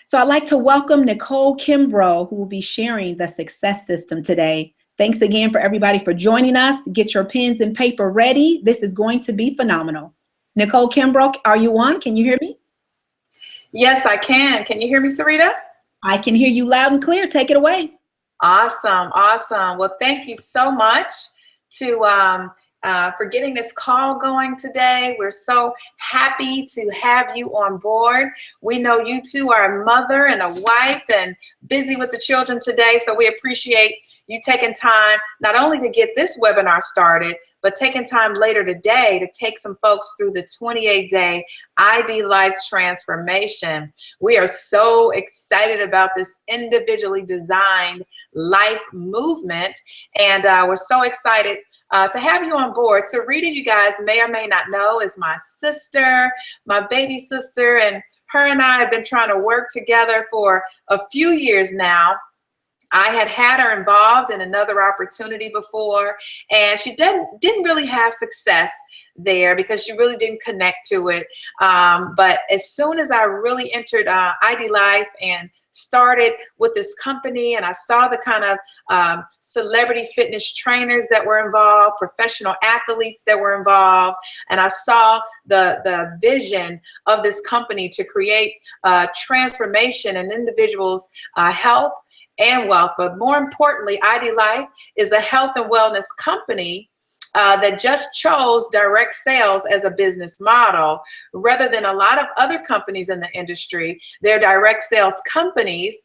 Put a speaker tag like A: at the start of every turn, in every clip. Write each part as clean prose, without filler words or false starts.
A: So I'd like to welcome Nicole Kimbrough, who will be sharing the success system today. Thanks again for everybody for joining us. Get your pens and paper ready. This is going to be phenomenal. Nicole Kimbrough, are you on? Can you hear me?
B: Yes, I can. Can you hear me, Sarita?
A: I can hear you loud and clear. Take it away.
B: Awesome. Awesome. Well, thank you so much for getting this call going today. We're so happy to have you on board. We know you two are a mother and a wife and busy with the children today, so we appreciate you taking time not only to get this webinar started, but taking time later today to take some folks through the 28-day ID Life transformation. We are so excited about this individually designed life movement, and we're so excited to have you on board. So Rita, you guys may or may not know, is my sister, my baby sister, and her and I have been trying to work together for a few years now. I had her involved in another opportunity before, and she didn't really have success there because she really didn't connect to it. But as soon as I really entered ID Life and started with this company, and I saw the kind of celebrity fitness trainers that were involved, professional athletes that were involved, and I saw the vision of this company to create transformation in individuals' health and wealth. But more importantly, ID Life is a health and wellness company that just chose direct sales as a business model rather than a lot of other companies in the industry. They're direct sales companies,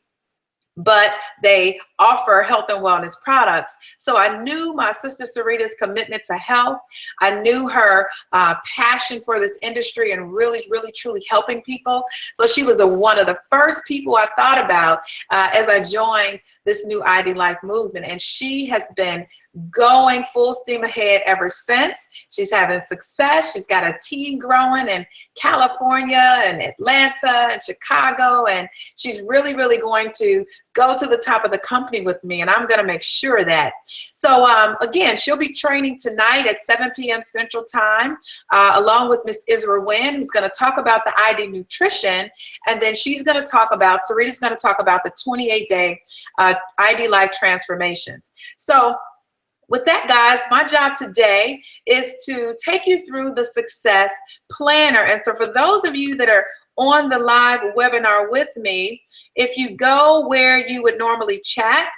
B: but they offer health and wellness products. So I knew my sister Sarita's commitment to health. I knew her passion for this industry and really, truly helping people. So she was one of the first people I thought about as I joined this new ID Life movement. And she has been going full steam ahead ever since. She's having success. She's got a team growing in California and Atlanta and Chicago, and she's really going to go to the top of the company with me, and I'm going to make sure of that. So again, she'll be training tonight at 7 p.m. Central Time, along with Miss Isra Wynn, who's going to talk about the ID nutrition, and then she's going to talk about, Sarita's going to talk about the 28-day ID Life transformations. So with that, guys, my job today is to take you through the success planner. And so for those of you that are on the live webinar with me, if you go where you would normally chat,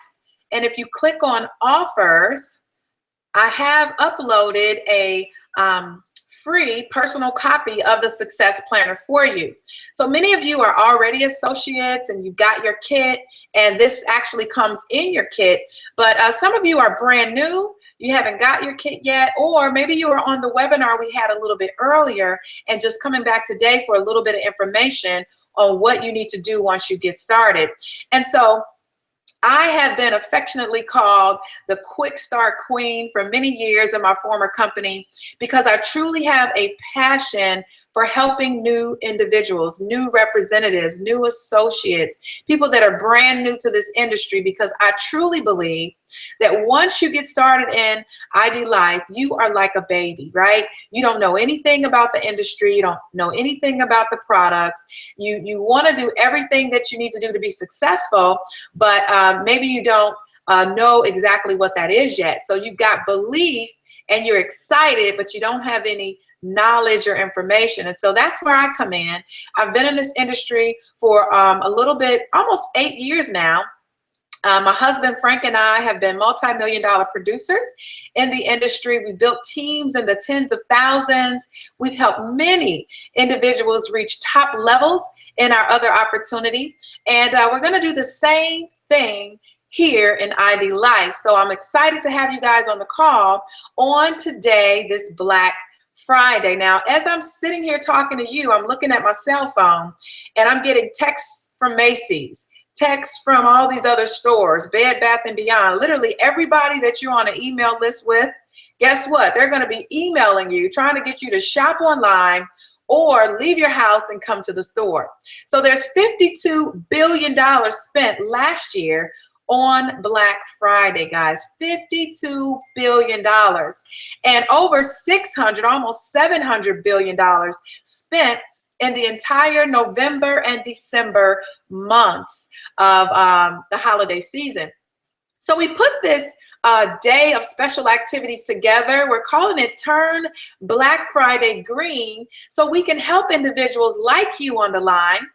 B: and if you click on offers, I have uploaded a free personal copy of the success planner for you. So many of you are already associates and you got your kit, and this actually comes in your kit, but some of you are brand new. You haven't got your kit yet, or maybe you were on the webinar we had a little bit earlier and just coming back today for a little bit of information on what you need to do once you get started. And so I have been affectionately called the Quick Start Queen for many years in my former company because I truly have a passion for helping new individuals, new representatives, new associates, people that are brand new to this industry, because I truly believe that once you get started in ID Life, you are like a baby, right? You don't know anything about the industry. You don't know anything about the products. You want to do everything that you need to do to be successful, but maybe you don't know exactly what that is yet. So you've got belief and you're excited, but you don't have any knowledge or information. And so that's where I come in. I've been in this industry for a little bit, almost 8 years now. My husband, Frank, and I have been multi-million-dollar producers in the industry. We built teams in the tens of thousands. We've helped many individuals reach top levels in our other opportunity. And we're going to do the same thing here in ID Life. So I'm excited to have you guys on the call on today, this Black Friday. Now, as I'm sitting here talking to you, I'm looking at my cell phone and I'm getting texts from Macy's, texts from all these other stores, Bed Bath & Beyond, literally everybody that you're on an email list with. Guess what? They're going to be emailing you, trying to get you to shop online or leave your house and come to the store. So there's $52 billion spent last year on Black Friday, guys. $52 billion, and over 600, almost $700 billion spent in the entire November and December months of the holiday season. So we put this day of special activities together. We're calling it Turn Black Friday Green, so we can help individuals like you on the line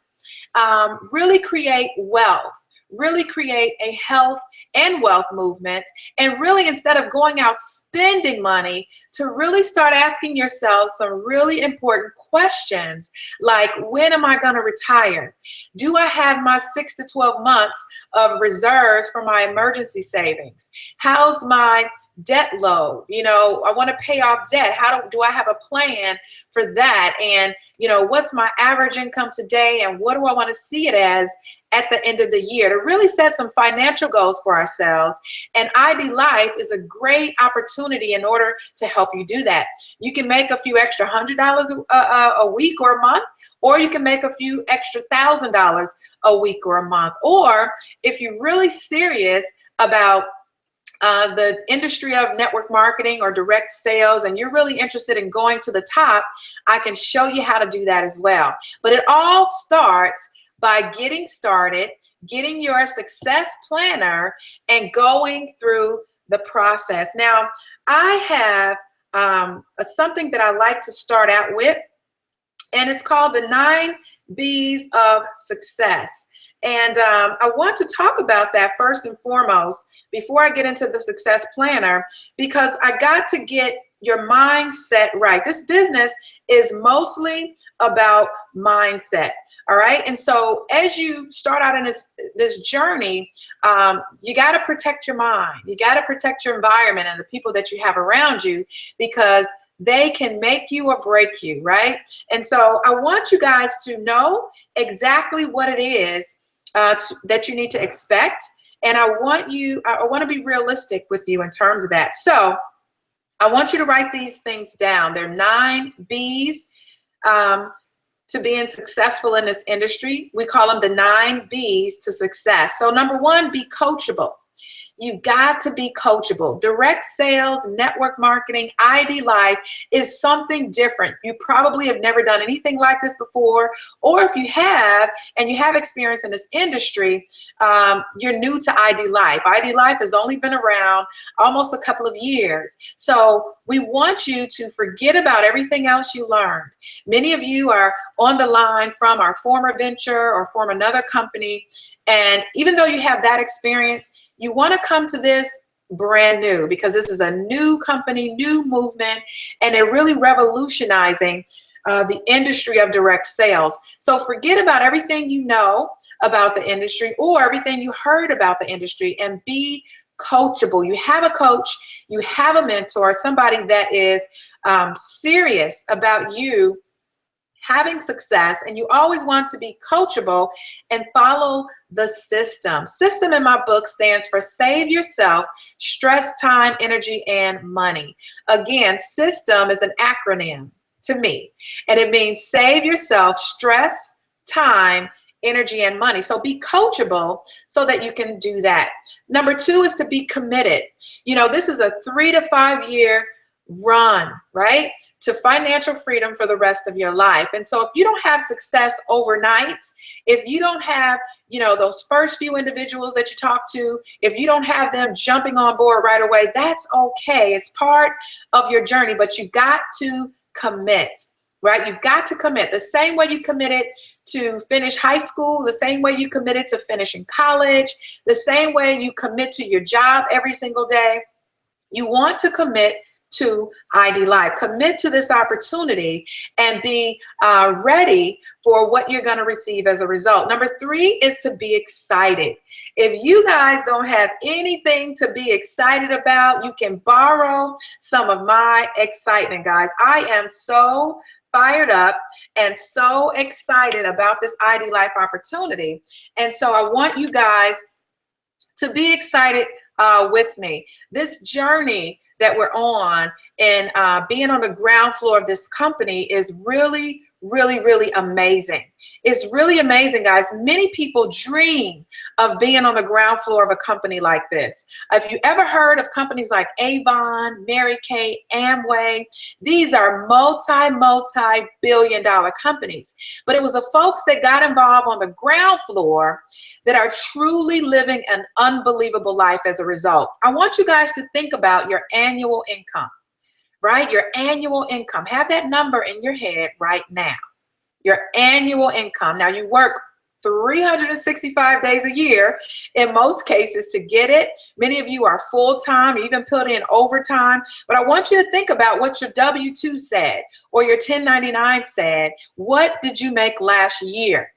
B: really create wealth, really create a health and wealth movement, and really, instead of going out spending money, to really start asking yourself some really important questions like, when am I going to retire? Do I have my 6 to 12 months of reserves for my emergency savings? How's my debt load? You know, I want to pay off debt. How do I have a plan for that? And, you know, what's my average income today, and what do I want to see it as at the end of the year, to really set some financial goals for ourselves. And ID Life is a great opportunity in order to help you do that. You can make a few extra $100 a week or a month, or you can make a few extra $1,000 a week or a month. Or if you're really serious about the industry of network marketing or direct sales, and you're really interested in going to the top, I can show you how to do that as well. But it all starts by getting started, getting your success planner, and going through the process. Now, I have something that I like to start out with, and it's called the 9 B's of Success. And I want to talk about that first and foremost before I get into the success planner, because I got to get your mindset right. This business is mostly about mindset. All right. And so as you start out in this journey, you got to protect your mind. You got to protect your environment and the people that you have around you, because they can make you or break you. Right. And so I want you guys to know exactly what it is that you need to expect. And I want to be realistic with you in terms of that. So I want you to write these things down. They're 9 B's to being successful in this industry. We call them the 9 B's to success. So number 1, be coachable. You've got to be coachable. Direct sales, network marketing, ID Life is something different. You probably have never done anything like this before, or if you have and you have experience in this industry, you're new to ID Life. ID Life has only been around almost a couple of years. So we want you to forget about everything else you learned. Many of you are on the line from our former venture or from another company, and even though you have that experience, you want to come to this brand new, because this is a new company, new movement, and they're really revolutionizing the industry of direct sales. So forget about everything you know about the industry or everything you heard about the industry, and be coachable. You have a coach, you have a mentor, somebody that is serious about you having success, and you always want to be coachable and follow the system. System in my book stands for Save Yourself, Stress, Time, Energy, and Money. Again, system is an acronym to me, and it means save yourself, stress, time, energy, and money. So be coachable so that you can do that. Number 2 is to be committed. You know, this is a 3 to 5 year run, right, to financial freedom for the rest of your life. And so if you don't have success overnight, if you don't have, you know, those first few individuals that you talk to, if you don't have them jumping on board right away, that's okay. It's part of your journey, but you got to commit, right? You've got to commit the same way you committed to finish high school, the same way you committed to finishing college, the same way you commit to your job every single day. You want to commit to ID Life. Commit to this opportunity and be ready for what you're going to receive as a result. Number 3 is to be excited. If you guys don't have anything to be excited about, you can borrow some of my excitement, guys. I am so fired up and so excited about this ID Life opportunity. And so I want you guys to be excited with me. This journey that we're on and being on the ground floor of this company is really, really, really amazing. It's really amazing, guys. Many people dream of being on the ground floor of a company like this. If you ever heard of companies like Avon, Mary Kay, Amway, these are multi-billion-dollar companies. But it was the folks that got involved on the ground floor that are truly living an unbelievable life as a result. I want you guys to think about your annual income, right? Your annual income. Have that number in your head right now. Your annual income. Now, you work 365 days a year in most cases to get it. Many of you are full-time, even put in overtime. But I want you to think about what your W-2 said or your 1099 said. What did you make last year?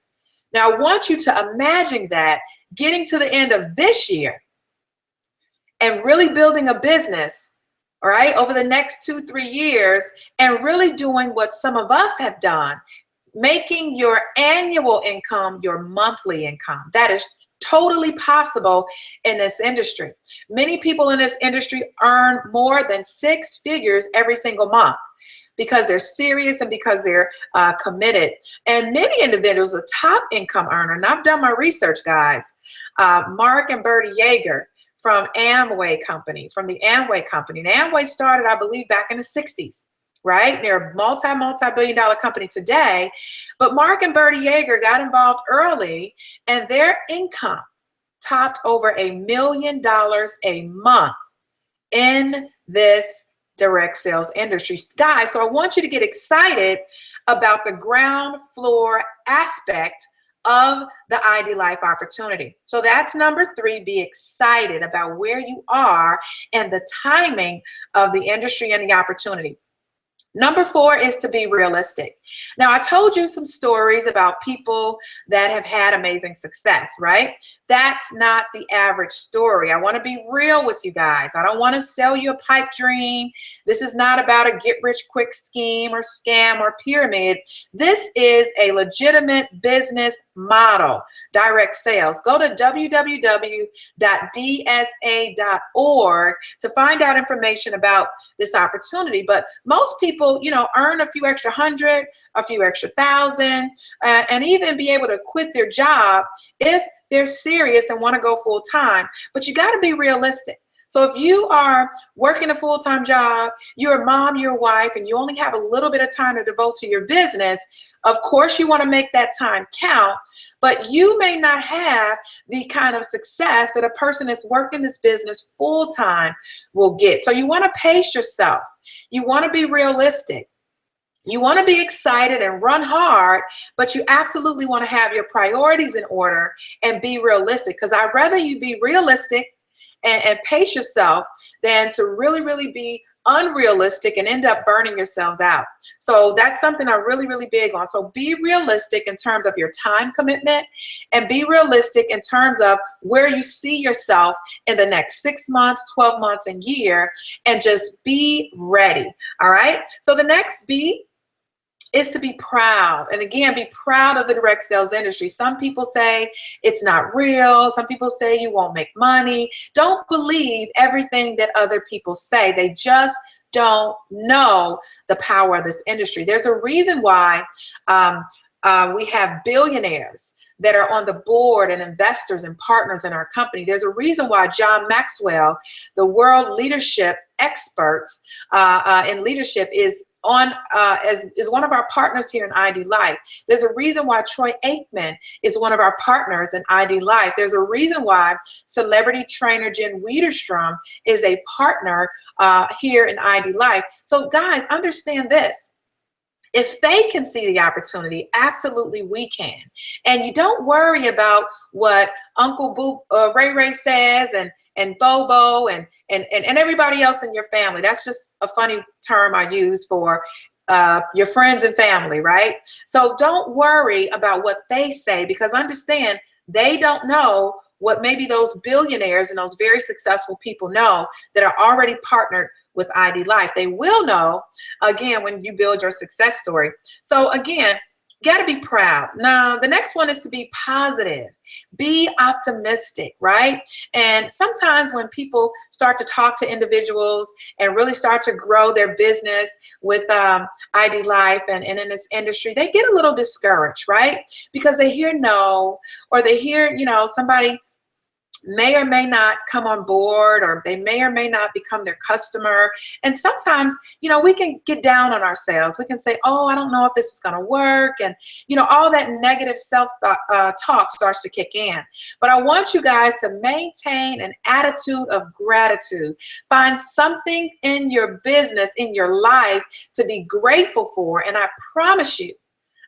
B: Now, I want you to imagine that getting to the end of this year and really building a business, all right, over the next 2-3 years, and really doing what some of us have done, making your annual income your monthly income. That is totally possible in this industry. Many people in this industry earn more than 6 figures every single month because they're serious and because they're committed. And many individuals, a top income earner, and I've done my research, guys, Mark and Bertie Yeager from Amway Company, from the Amway Company. And Amway started, I believe, back in the 60s. Right? They're a multi-billion-dollar company today, but Mark and Bertie Yeager got involved early, and their income topped over $1 million a month in this direct sales industry. Guys, so I want you to get excited about the ground floor aspect of the ID Life opportunity. So that's number 3, be excited about where you are and the timing of the industry and the opportunity. Number 4 is to be realistic. Now, I told you some stories about people that have had amazing success, right? That's not the average story. I want to be real with you guys. I don't want to sell you a pipe dream. This is not about a get-rich-quick scheme or scam or pyramid. This is a legitimate business model, direct sales. Go to www.dsa.org to find out information about this opportunity. But most people, you know, earn a few extra hundred, a few extra thousand, and even be able to quit their job if they're serious and want to go full time. But you got to be realistic. So if you are working a full-time job, you're a mom, you're a wife, and you only have a little bit of time to devote to your business, of course you want to make that time count, but you may not have the kind of success that a person that's working this business full-time will get. So you want to pace yourself. You want to be realistic. You want to be excited and run hard, but you absolutely want to have your priorities in order and be realistic, because I'd rather you be realistic and pace yourself than to really be unrealistic and end up burning yourselves out. So that's something I'm really big on. So be realistic in terms of your time commitment, and be realistic in terms of where you see yourself in the next 6 months, 12 months, and year, and just be ready. All right. So the next B is to be proud. And again, be proud of the direct sales industry. Some people say it's not real. Some people say you won't make money. Don't believe everything that other people say. They just don't know the power of this industry. There's a reason why we have billionaires that are on the board and investors and partners in our company. There's a reason why John Maxwell, the world leadership expert in leadership, is one of our partners here in ID Life. There's a reason why Troy Aikman is one of our partners in ID Life. There's a reason why celebrity trainer Jen Wiederstrom is a partner here in ID Life. So guys, understand this. If they can see the opportunity, absolutely we can. And you don't worry about what Uncle Ray says and Bobo and everybody else in your family. That's just a funny term I use for your friends and family, right? So don't worry about what they say, because understand they don't know what maybe those billionaires and those very successful people know that are already partnered with ID Life. They will know, again, when you build your success story. So again, You got to be proud. Now, the next one is to be positive. Be optimistic, right? And sometimes when people start to talk to individuals and really start to grow their business with ID Life and in this industry, they get a little discouraged, right? Because they hear no, or they hear, somebody may or may not come on board, or they may or may not become their customer. And sometimes, we can get down on ourselves. We can say, oh, I don't know if this is going to work. And, all that negative self-talk starts to kick in. But I want you guys to maintain an attitude of gratitude. Find something in your business, in your life, to be grateful for. And I promise you,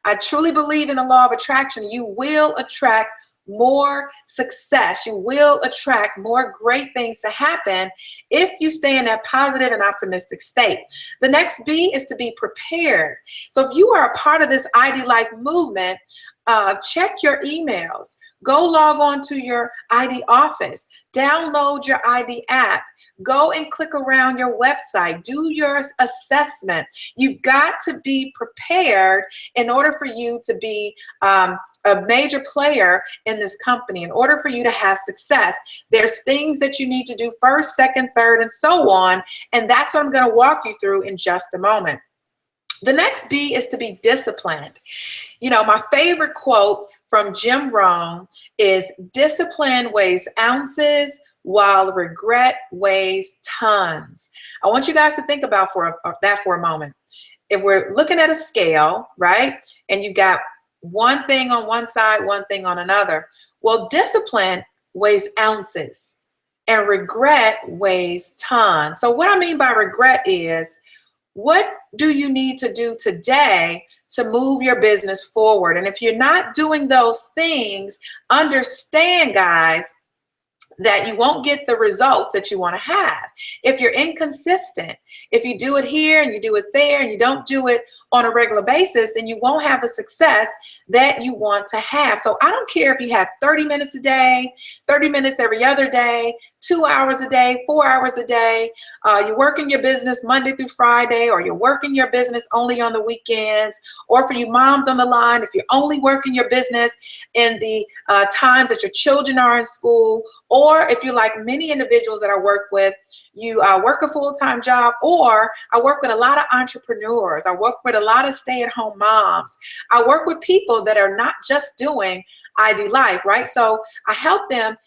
B: I truly believe in the law of attraction. You will attract more success. You will attract more great things to happen if you stay in that positive and optimistic state. The next B is to be prepared. So if you are a part of this ID Life movement, check your emails. Go log on to your ID office. Download your ID app. Go and click around your website. Do your assessment. You've got to be prepared in order for you to be a major player in this company. In order for you to have success, there's things that you need to do first, second, third, and so on. And that's what I'm going to walk you through in just a moment. The next B is to be disciplined. My favorite quote from Jim Rohn is, discipline weighs ounces while regret weighs tons. I want you guys to think about that for a moment. If we're looking at a scale, right, and you've got one thing on one side, one thing on another. Well, discipline weighs ounces and regret weighs tons. So what I mean by regret is, what do you need to do today to move your business forward? And if you're not doing those things, understand, guys, that you won't get the results that you want to have. If you're inconsistent, if you do it here and you do it there and you don't do it on a regular basis, then you won't have the success that you want to have. So I don't care if you have 30 minutes a day, 30 minutes every other day, 2 hours a day, 4 hours a day. You work in your business Monday through Friday, or you're working your business only on the weekends. Or for you moms on the line, if you're only working your business in the times that your children are in school, or if you're like many individuals that I work with, you work a full-time job, or I work with a lot of entrepreneurs. I work with a lot of stay-at-home moms. I work with people that are not just doing ID Life, right? So I help them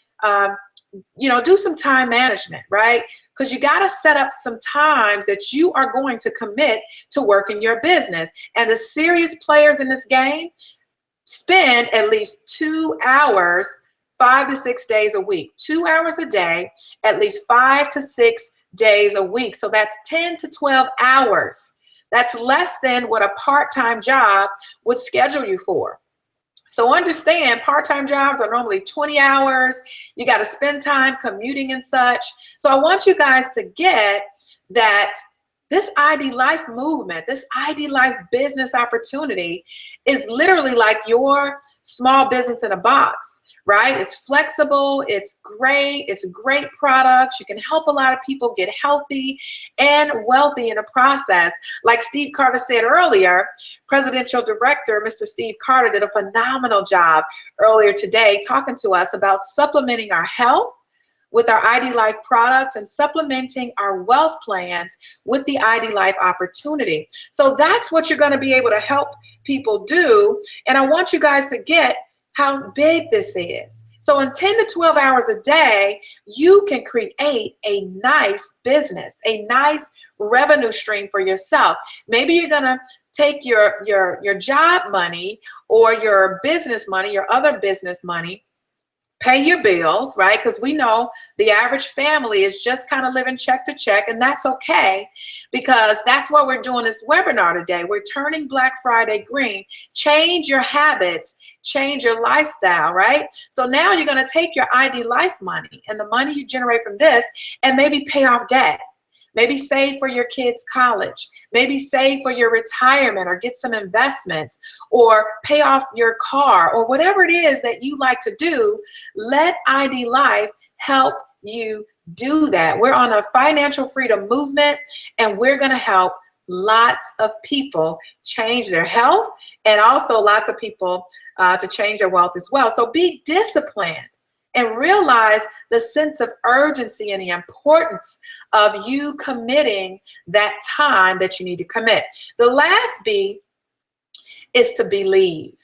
B: do some time management, right? Because you got to set up some times that you are going to commit to work in your business. And the serious players in this game spend at least 2 hours, 5 to 6 days a week. 2 hours a day, at least 5 to 6 days a week. So that's 10 to 12 hours. That's less than what a part-time job would schedule you for. So understand, part-time jobs are normally 20 hours. You got to spend time commuting and such. So I want you guys to get that this ID Life movement, this ID Life business opportunity is literally like your small business in a box, right? It's flexible, it's great products. You can help a lot of people get healthy and wealthy in a process. Like Steve Carter said earlier, Presidential Director, Mr. Steve Carter, did a phenomenal job earlier today talking to us about supplementing our health with our ID Life products and supplementing our wealth plans with the ID Life opportunity. So that's what you're going to be able to help people do. And I want you guys to get how big this is. So in 10 to 12 hours a day, you can create a nice business, a nice revenue stream for yourself. Maybe you're going to take your job money or your business money, your other business money, pay your bills, right? Because we know the average family is just kind of living check to check, and that's okay, because that's why we're doing this webinar today. We're turning Black Friday green. Change your habits, change your lifestyle, right? So now you're going to take your ID Life money and the money you generate from this and maybe pay off debt. Maybe save for your kids' college. Maybe save for your retirement or get some investments or pay off your car or whatever it is that you like to do. Let ID Life help you do that. We're on a financial freedom movement, and we're going to help lots of people change their health, and also lots of people to change their wealth as well. So be disciplined and realize the sense of urgency and the importance of you committing that time that you need to commit. The last B is to believe,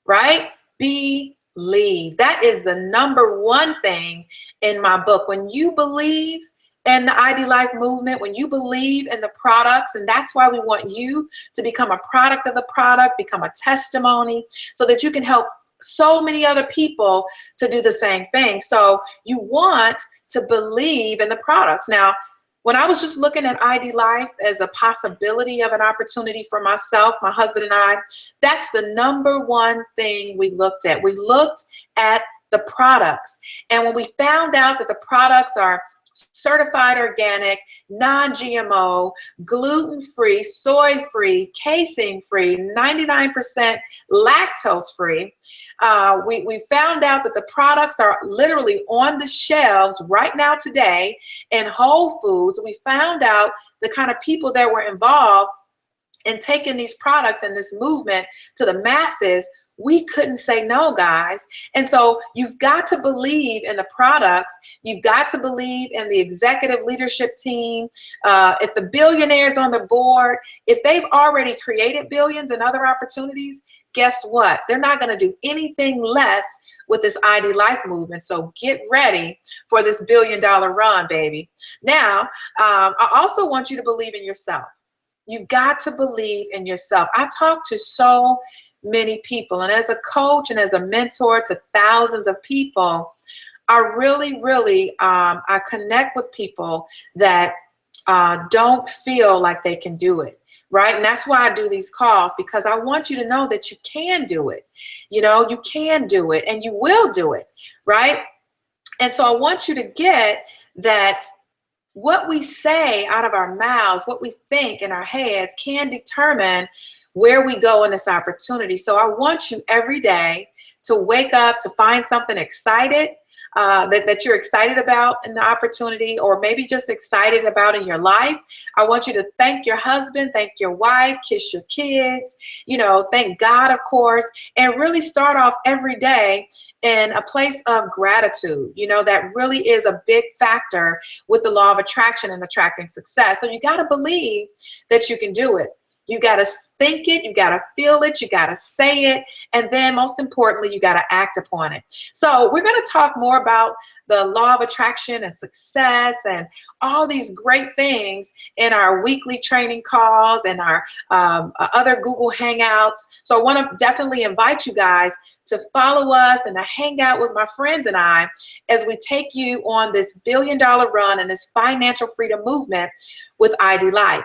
B: right? Believe. That is the number one thing in my book. When you believe in the ID Life movement, when you believe in the products, and that's why we want you to become a product of the product, become a testimony, so that you can help so many other people to do the same thing. So you want to believe in the products. Now, when I was just looking at ID Life as a possibility of an opportunity for myself, my husband and I, that's the number one thing we looked at. We looked at the products. And when we found out that the products are certified organic, non-GMO, gluten-free, soy-free, casein-free, 99% lactose-free, we found out that the products are literally on the shelves right now today in Whole Foods. We found out the kind of people that were involved in taking these products and this movement to the masses. We couldn't say no, guys. And so you've got to believe in the products. You've got to believe in the executive leadership team. If the billionaires on the board, if they've already created billions and other opportunities, guess what? They're not going to do anything less with this ID Life movement. So get ready for this $1 billion run, baby. Now, I also want you to believe in yourself. You've got to believe in yourself. I talk to so many people, and as a coach and as a mentor to thousands of people, I really I connect with people that don't feel like they can do it, right? And that's why I do these calls, because I want you to know that you can do it. You know, you can do it, and you will do it, right? And so I want you to get that what we say out of our mouths, what we think in our heads, can determine where we go in this opportunity. So I want you every day to wake up, to find something excited, that you're excited about in the opportunity, or maybe just excited about in your life. I want you to thank your husband, thank your wife, kiss your kids, you know, thank God, of course, and really start off every day in a place of gratitude. You know, that really is a big factor with the law of attraction and attracting success. So you got to believe that you can do it. You got to think it, you got to feel it, you got to say it, and then most importantly, you got to act upon it. So we're going to talk more about the law of attraction and success and all these great things in our weekly training calls and our other Google Hangouts. So I want to definitely invite you guys to follow us and to hang out with my friends and I as we take you on this $1 billion run and this financial freedom movement with ID Life.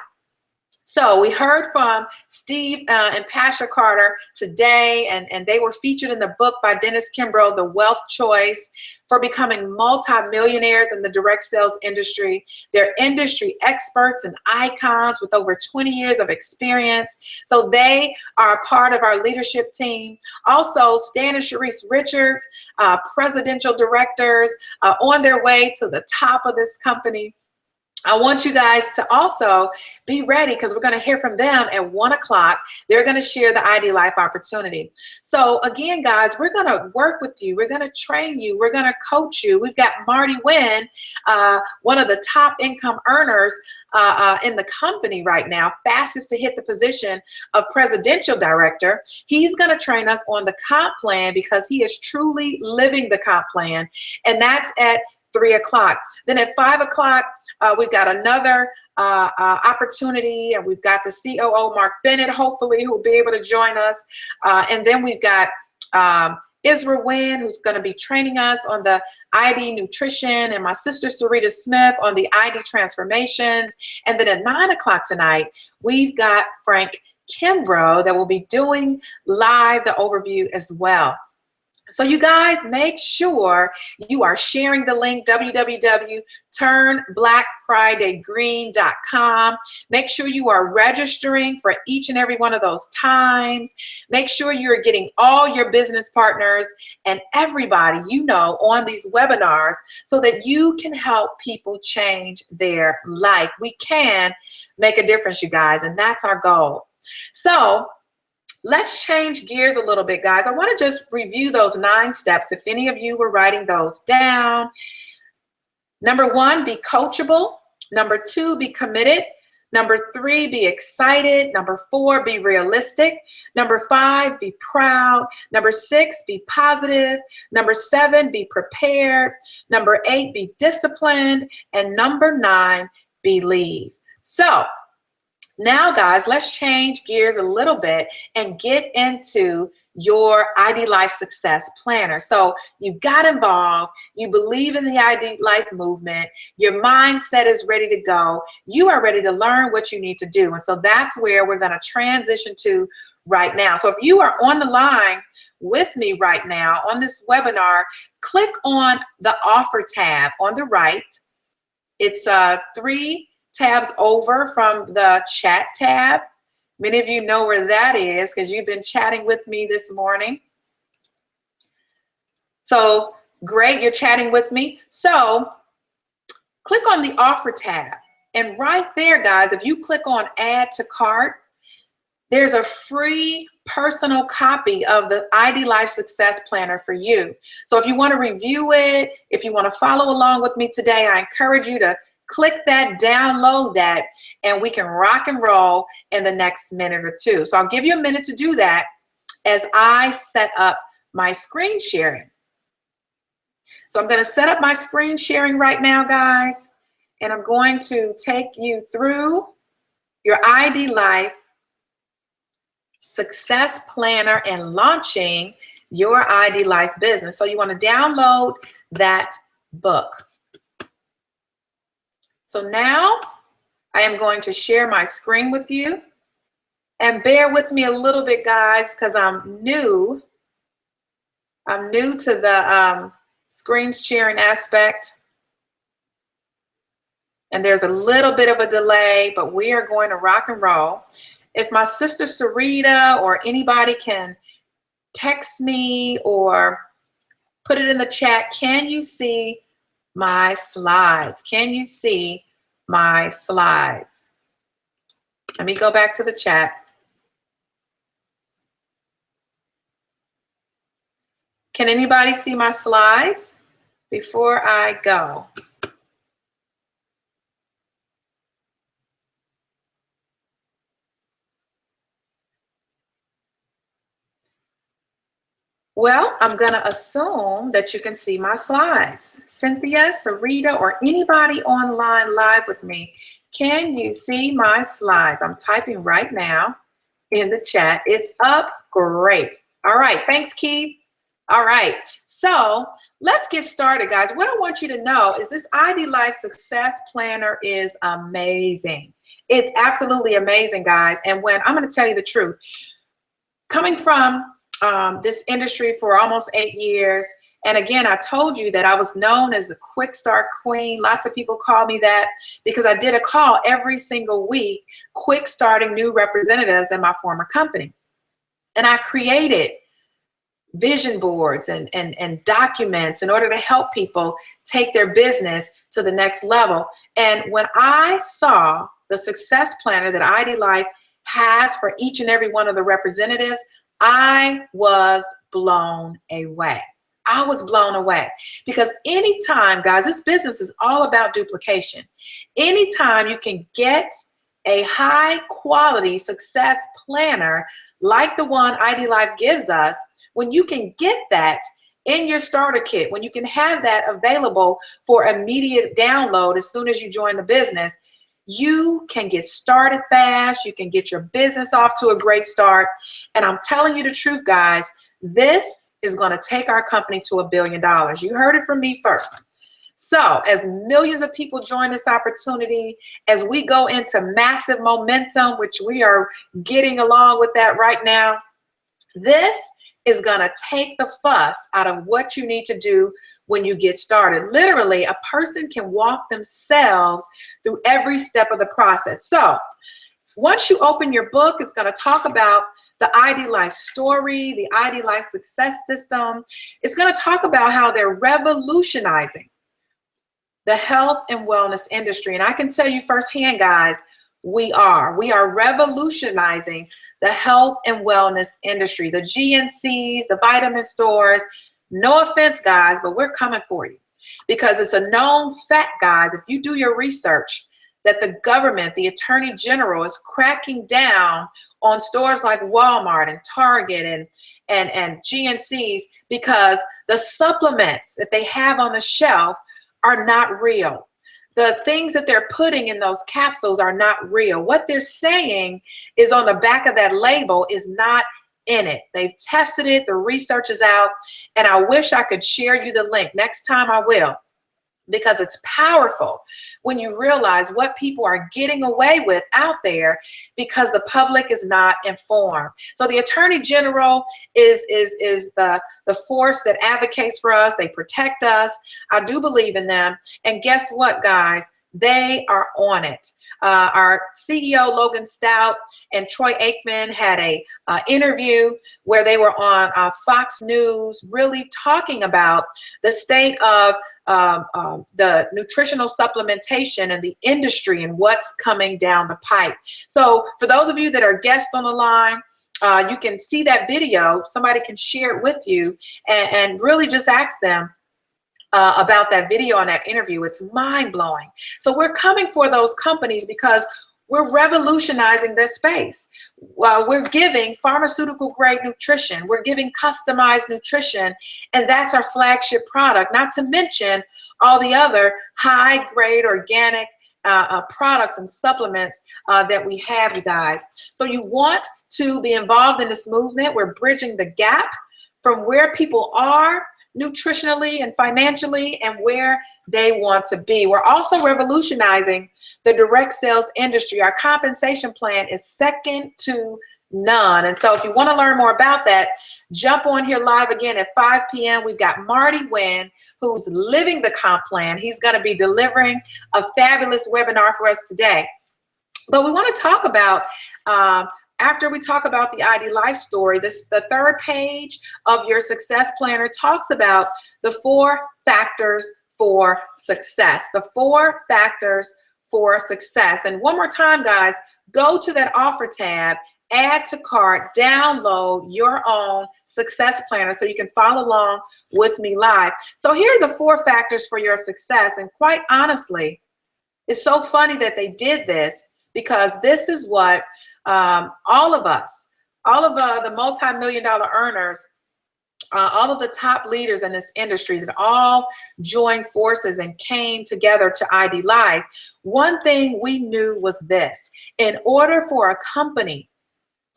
B: So we heard from Steve and Pasha Carter today, and they were featured in the book by Dennis Kimbrough, The Wealth Choice, for becoming multimillionaires in the direct sales industry. They're industry experts and icons with over 20 years of experience. So they are a part of our leadership team. Also, Stan and Sharice Richards, presidential directors, on their way to the top of this company. I want you guys to also be ready, because we're going to hear from them at 1 o'clock. They're going to share the ID Life opportunity. So again, guys, we're going to work with you. We're going to train you. We're going to coach you. We've got Marty Wynn, one of the top income earners in the company right now, fastest to hit the position of presidential director. He's going to train us on the comp plan, because he is truly living the comp plan. And that's at 3 o'clock. Then at 5 o'clock, we've got another opportunity, and we've got the COO, Mark Bennett, hopefully, who will be able to join us. And then we've got Isra Wynn, who's going to be training us on the ID nutrition, and my sister Sarita Smith on the ID transformations. And then at 9 o'clock tonight, we've got Frank Kimbrough that will be doing live the overview as well. So you guys, make sure you are sharing the link, www.turnblackfridaygreen.com. Make sure you are registering for each and every one of those times. Make sure you're getting all your business partners and everybody you know on these webinars so that you can help people change their life. We can make a difference, you guys, and that's our goal. So let's change gears a little bit, guys. I want to just review those 9 steps if any of you were writing those down. Number 1, be coachable. Number 2, be committed. Number 3, be excited. Number 4, be realistic. Number 5, be proud. Number 6, be positive. Number 7, be prepared. Number 8, be disciplined. And number 9, believe. So now, guys, let's change gears a little bit and get into your ID Life Success Planner. So you got involved, you believe in the ID Life movement, your mindset is ready to go, you are ready to learn what you need to do. And so that's where we're going to transition to right now. So if you are on the line with me right now on this webinar, click on the offer tab on the right. It's 3 tabs over from the chat tab. Many of you know where that is because you've been chatting with me this morning. So great, you're chatting with me. So click on the offer tab. And right there, guys, if you click on add to cart, there's a free personal copy of the ID Life Success Planner for you. So if you want to review it, if you want to follow along with me today, I encourage you to click that, download that, and we can rock and roll in the next minute or two. So I'll give you a minute to do that as I set up my screen sharing. So I'm going to set up my screen sharing right now, guys, and I'm going to take you through your ID Life Success Planner and launching your ID Life business. So you want to download that book. So now I am going to share my screen with you, and bear with me a little bit, guys, because I'm new. I'm new to the screen sharing aspect, and there's a little bit of a delay, but we are going to rock and roll. If my sister Sarita or anybody can text me or put it in the chat, can you see my slides? Can you see my slides? Let me go back to the chat. Can anybody see my slides before I go? Well, I'm going to assume that you can see my slides. Cynthia, Sarita, or anybody online live with me, can you see my slides? I'm typing right now in the chat. It's up. Great. All right. Thanks, Keith. All right. So let's get started, guys. What I want you to know is this ID Life Success Planner is amazing. It's absolutely amazing, guys. And when I'm going to tell you the truth, coming from this industry for almost 8 years. And again, I told you that I was known as the quick start queen. Lots of people call me that because I did a call every single week, quick starting new representatives in my former company. And I created vision boards and documents in order to help people take their business to the next level. And when I saw the success planner that ID Life has for each and every one of the representatives, I was blown away. I was blown away because anytime, guys, this business is all about duplication. Anytime you can get a high quality success planner like the one ID Life gives us, when you can get that in your starter kit, when you can have that available for immediate download as soon as you join the business, you can get started fast. You can get your business off to a great start. And I'm telling you the truth, guys, this is going to take our company to $1 billion. You heard it from me first. So as millions of people join this opportunity, as we go into massive momentum, which we are getting along with that right now, this is going to take the fuss out of what you need to do when you get started. Literally, a person can walk themselves through every step of the process. So once you open your book, it's going to talk about the ID Life story, the ID Life success system. It's going to talk about how they're revolutionizing the health and wellness industry. And I can tell you firsthand, guys, we are revolutionizing the health and wellness industry, the GNCs, the vitamin stores. No offense, guys, but we're coming for you, because it's a known fact, guys, if you do your research, that the government, the Attorney General, is cracking down on stores like Walmart and Target and GNCs, because the supplements that they have on the shelf are not real. The things that they're putting in those capsules are not real. What they're saying is on the back of that label is not in it. They've tested it, the research is out, and I wish I could share you the link. Next time I will, because it's powerful when you realize what people are getting away with out there because the public is not informed. So the Attorney General is the force that advocates for us. They protect us. I do believe in them. And guess what, guys? They are on it. Our CEO, Logan Stout, and Troy Aikman had a interview where they were on Fox News, really talking about the state of the nutritional supplementation and the industry and what's coming down the pipe. So for those of you that are guests on the line, you can see that video. Somebody can share it with you and really just ask them about that video and that interview. It's mind-blowing. So we're coming for those companies because we're revolutionizing this space. We're giving pharmaceutical-grade nutrition. We're giving customized nutrition, and that's our flagship product, not to mention all the other high-grade organic products and supplements that we have, you guys. So you want to be involved in this movement. We're bridging the gap from where people are nutritionally and financially and where they want to be. We're also revolutionizing the direct sales industry. Our compensation plan is second to none. And so if you want to learn more about that, jump on here live again at 5 p.m. We've got Marty Wynn, who's living the comp plan. He's going to be delivering a fabulous webinar for us today. But we want to talk about after we talk about the ID Life story, the third page of your success planner talks about the 4 factors for success. The 4 factors for success. And one more time, guys, go to that offer tab, add to cart, download your own success planner so you can follow along with me live. So here are the 4 factors for your success. And quite honestly, it's so funny that they did this, because this is what all of us, all of the multi-million-dollar earners, all of the top leaders in this industry that all joined forces and came together to ID Life, one thing we knew was this: in order for a company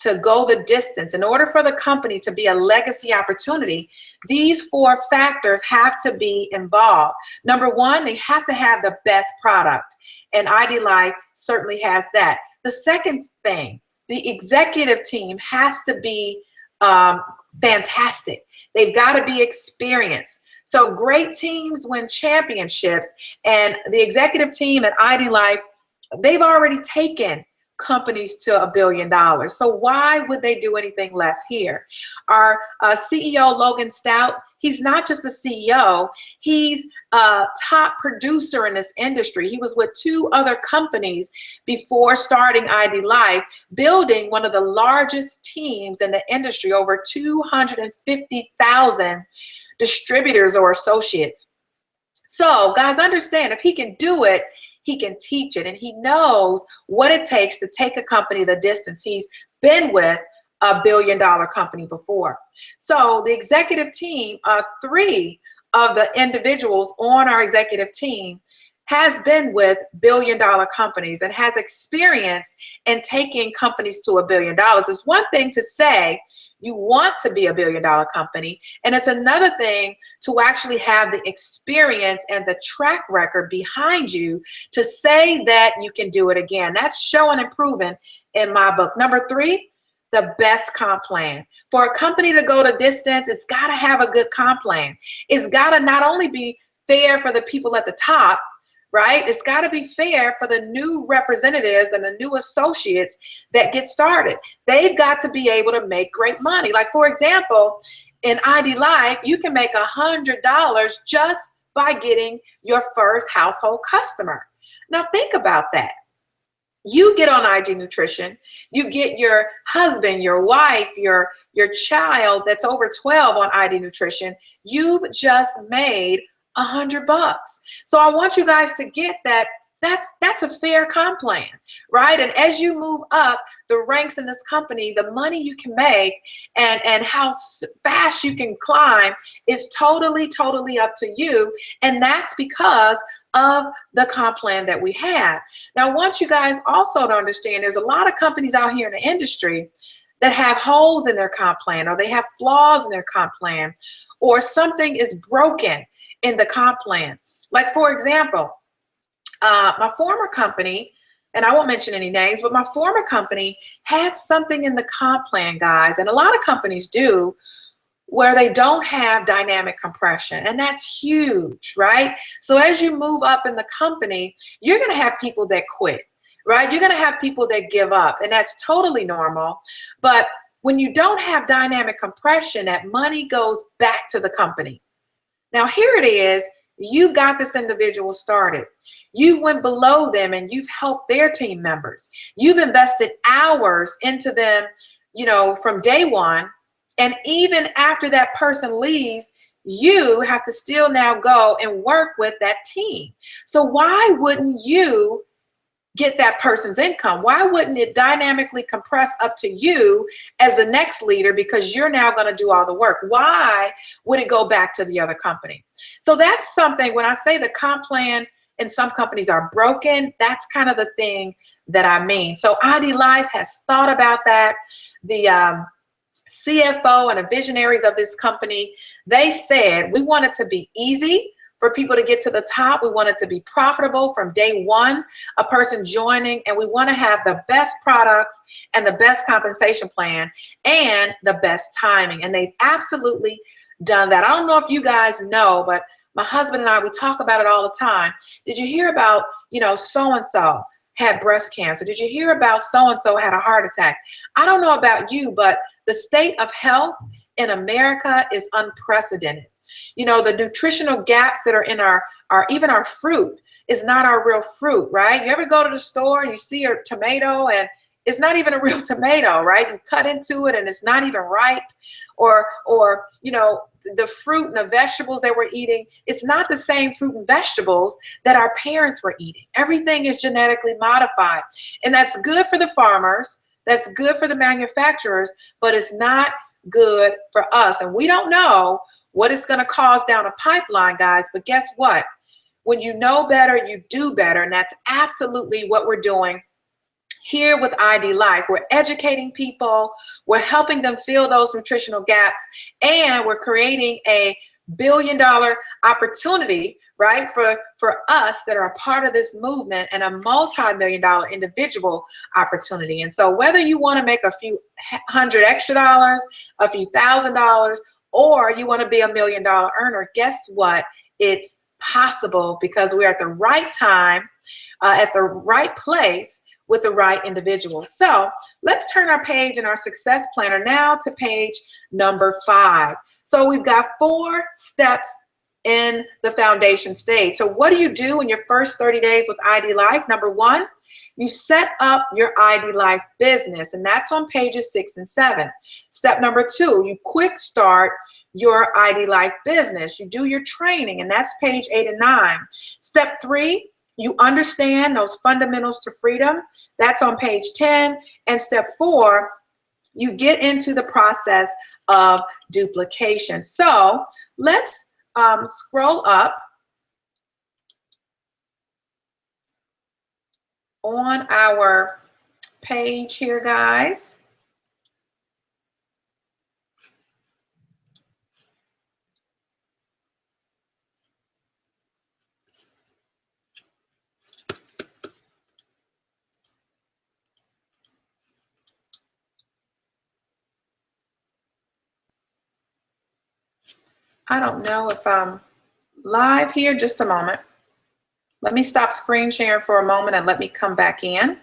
B: to go the distance, in order for the company to be a legacy opportunity, these 4 factors have to be involved. Number 1, they have to have the best product, and ID Life certainly has that. The second thing, the executive team has to be fantastic. They've got to be experienced. So great teams win championships, and the executive team at ID Life, they've already taken companies to $1 billion. So why would they do anything less here? Our CEO, Logan Stout, he's not just the CEO, he's a top producer in this industry. He was with 2 other companies before starting ID Life, building one of the largest teams in the industry, over 250,000 distributors or associates. So guys, understand, if he can do it, he can teach it, and he knows what it takes to take a company the distance. He's been with a $1 billion company before. So the executive team, 3 of the individuals on our executive team has been with $1 billion companies and has experience in taking companies to $1 billion. It's one thing to say you want to be $1 billion company, and it's another thing to actually have the experience and the track record behind you to say that you can do it again. That's showing and proven in my book. Number 3, the best comp plan. For a company to go the distance, it's got to have a good comp plan. It's got to not only be fair for the people at the top, right? It's got to be fair for the new representatives and the new associates that get started. They've got to be able to make great money. Like, for example, in ID Life, you can make $100 just by getting your first household customer. Now, think about that. You get on IG Nutrition, you get your husband, your wife, your child that's over 12 on ID Nutrition. You've just made $100. So I want you guys to get that. That's a fair comp plan, right? And as you move up the ranks in this company, the money you can make and how fast you can climb is totally up to you. And that's because of the comp plan that we have. Now, I want you guys also to understand there's a lot of companies out here in the industry that have holes in their comp plan, or they have flaws in their comp plan, or something is broken in the comp plan. Like, for example, my former company, and I won't mention any names, but my former company had something in the comp plan, guys, and a lot of companies do, where they don't have dynamic compression, and that's huge, right? So as you move up in the company, you're going to have people that quit, right? You're going to have people that give up, and that's totally normal. But when you don't have dynamic compression, that money goes back to the company. Now, here it is. You got this individual started. You went below them and you've helped their team members. You've invested hours into them, from day one. And even after that person leaves, you have to still now go and work with that team. So why wouldn't you get that person's income? Why wouldn't it dynamically compress up to you as the next leader, because you're now going to do all the work? Why would it go back to the other company? So that's something, when I say the comp plan in some companies are broken, that's kind of the thing that I mean. So ID Life has thought about that. The CFO and the visionaries of this company, they said, we want it to be easy for people to get to the top. We want it to be profitable from day one, a person joining, and we want to have the best products and the best compensation plan and the best timing. And they've absolutely done that. I don't know if you guys know, but my husband and I, we talk about it all the time. Did you hear about, so-and-so had breast cancer? Did you hear about so-and-so had a heart attack? I don't know about you, but the state of health in America is unprecedented. The nutritional gaps that are in our even our fruit is not our real fruit, right? You ever go to the store and you see a tomato and it's not even a real tomato, right? You cut into it and it's not even ripe, or the fruit and the vegetables that we're eating, it's not the same fruit and vegetables that our parents were eating. Everything is genetically modified, and that's good for the farmers, that's good for the manufacturers, but it's not good for us. And we don't know what it's going to cause down a pipeline, guys. But guess what? When you know better, you do better. And that's absolutely what we're doing here with ID Life. We're educating people. We're helping them fill those nutritional gaps. And we're creating a billion-dollar opportunity, right, for us that are a part of this movement, and a multi-million-dollar individual opportunity. And so whether you want to make a few $100 extra, a few $1,000, or you want to be $1 million earner, guess what? It's possible, because we're at the right time, at the right place, with the right individual. So let's turn our page in our success planner now to page number 5. So we've got 4 steps in the foundation stage. So what do you do in your first 30 days with ID Life? Number 1, you set up your ID Life business, and that's on pages 6 and 7. Step number 2, you quick start your ID Life business. You do your training, and that's page 8 and 9. Step 3, you understand those fundamentals to freedom. That's on page 10. And step 4, you get into the process of duplication. So let's scroll up on our page here, guys. I don't know if I'm live here. Just a moment. Let me stop screen sharing for a moment and let me come back in.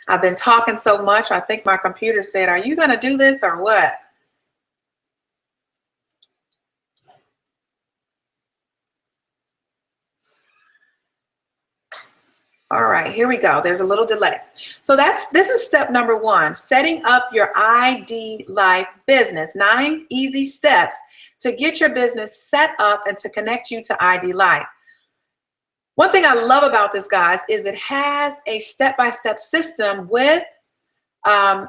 B: I've been talking so much, I think my computer said, are you going to do this or what? All right, here we go. There's a little delay. So this is step number 1, setting up your ID Life business. 9 easy steps to get your business set up and to connect you to ID Life. One thing I love about this, guys, is it has a step-by-step system with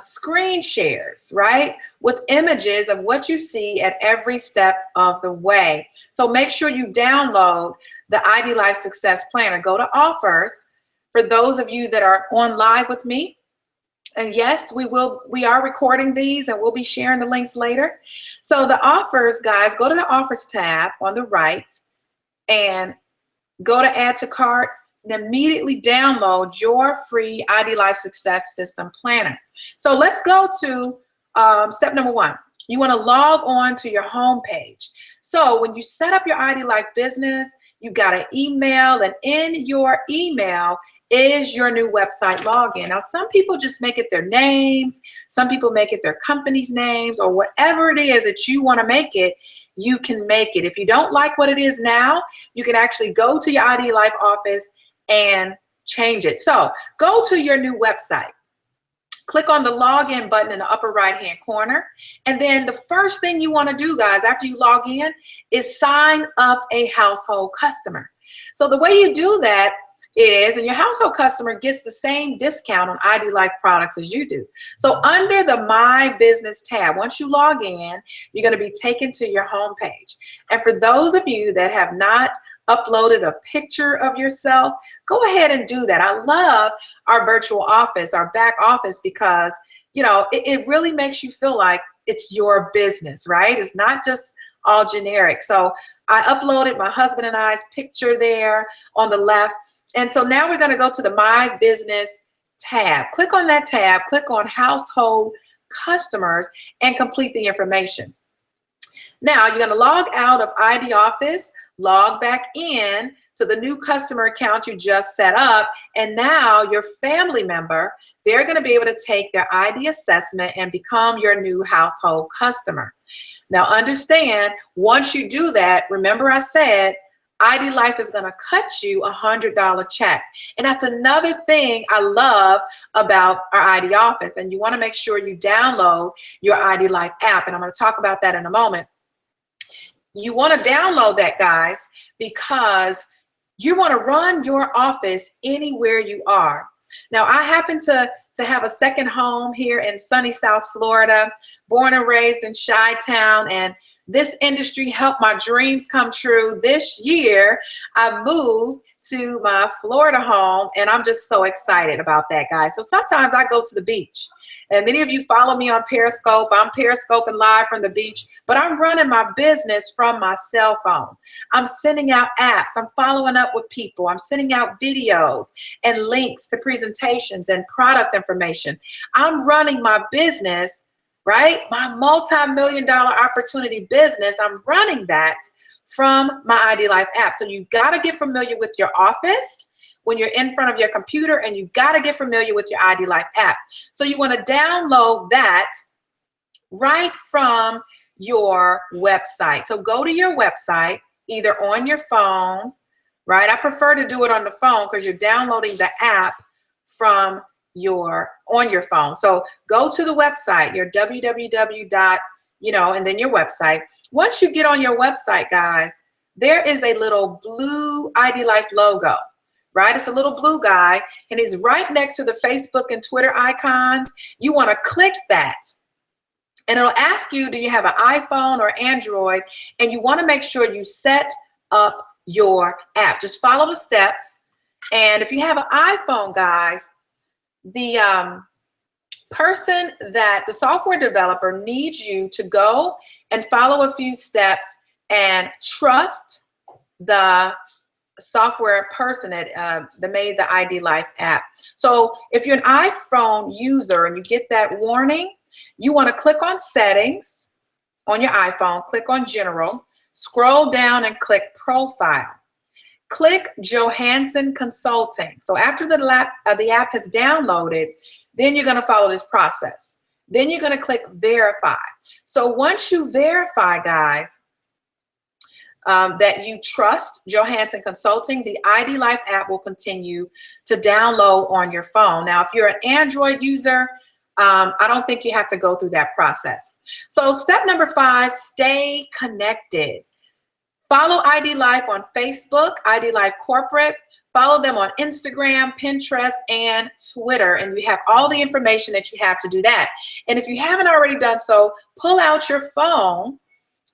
B: screen shares, right? With images of what you see at every step of the way. So make sure you download the ID Life Success Planner. Go to Offers for those of you that are on live with me. And yes, we are recording these and we'll be sharing the links later. So the Offers, guys, go to the Offers tab on the right and go to Add to Cart and immediately download your free ID Life Success System Planner. So let's go to step number 1. You want to log on to your home page. So when you set up your ID Life business, you got an email, and in your email is your new website login. Now, some people just make it their names. Some people make it their company's names, or whatever it is that you want to make it, you can make it. If you don't like what it is now, you can actually go to your ID Life office and change it. So go to your new website. Click on the login button in the upper right hand corner. And then the first thing you want to do, guys, after you log in is sign up a household customer. So the way you do that is, and your household customer gets the same discount on ID Life products as you do. So under the My Business tab, once you log in, you're going to be taken to your home page. And for those of you that have not uploaded a picture of yourself, go ahead and do that. I love our virtual office, our back office, because, you know, it really makes you feel like it's your business, right? It's not just all generic. So I uploaded my husband and I's picture there on the left. And so now we're going to go to the My Business tab. Click on that tab, click on Household Customers, and complete the information. Now you're going to log out of ID Office, log back in to the new customer account you just set up, and now your family member, they're going to be able to take their ID assessment and become your new household customer. Now understand, once you do that, remember I said ID Life is going to cut you $100 check. And that's another thing I love about our ID Office. And you want to make sure you download your ID Life app. And I'm going to talk about that in a moment. You want to download that, guys, because you want to run your office anywhere you are. Now, I happen to have a second home here in sunny South Florida, born and raised in Chi-Town, and this industry helped my dreams come true. This year, I moved to my Florida home, and I'm just so excited about that, guys. So sometimes I go to the beach. And many of you follow me on Periscope. I'm Periscoping live from the beach, but I'm running my business from my cell phone. I'm sending out apps. I'm following up with people. I'm sending out videos and links to presentations and product information. I'm running my business, right? My multi-million-dollar opportunity business. I'm running that from my ID Life app. So you've got to get familiar with your office when you're in front of your computer, and you've got to get familiar with your ID Life app. So you want to download that right from your website. So go to your website, either on your phone, right? I prefer to do it on the phone because you're downloading the app from on your phone. So go to the website, your www. And then your website. Once you get on your website, guys, there is a little blue ID Life logo. Right? It's a little blue guy, and he's right next to the Facebook and Twitter icons. You want to click that, and it'll ask you, do you have an iPhone or Android? And you want to make sure you set up your app. Just follow the steps. And if you have an iPhone, guys, the software developer needs you to go and follow a few steps and trust the software person that made the ID Life app. So if you're an iPhone user and you get that warning, you want to click on Settings, on your iPhone, click on General, scroll down and click Profile. Click Johansson Consulting. So after the app has downloaded, then you're going to follow this process. Then you're going to click Verify. So once you verify, guys, that you trust Johansson Consulting, the ID Life app will continue to download on your phone. Now, if you're an Android user, I don't think you have to go through that process. So step number 5, stay connected. Follow ID Life on Facebook, ID Life Corporate. Follow them on Instagram, Pinterest, and Twitter, and you have all the information that you have to do that. And if you haven't already done so, pull out your phone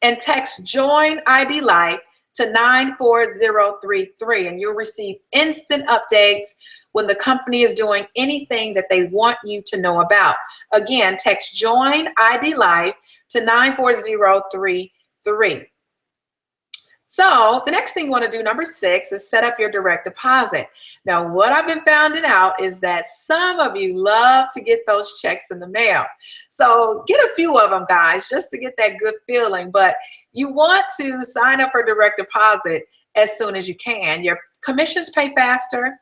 B: and text Join ID Life to 94033, and you'll receive instant updates when the company is doing anything that they want you to know about. Again, text Join ID Life to 94033. So the next thing you want to do, number 6, is set up your direct deposit. Now, what I've been finding out is that some of you love to get those checks in the mail. So get a few of them, guys, just to get that good feeling. But you want to sign up for direct deposit as soon as you can. Your commissions pay faster.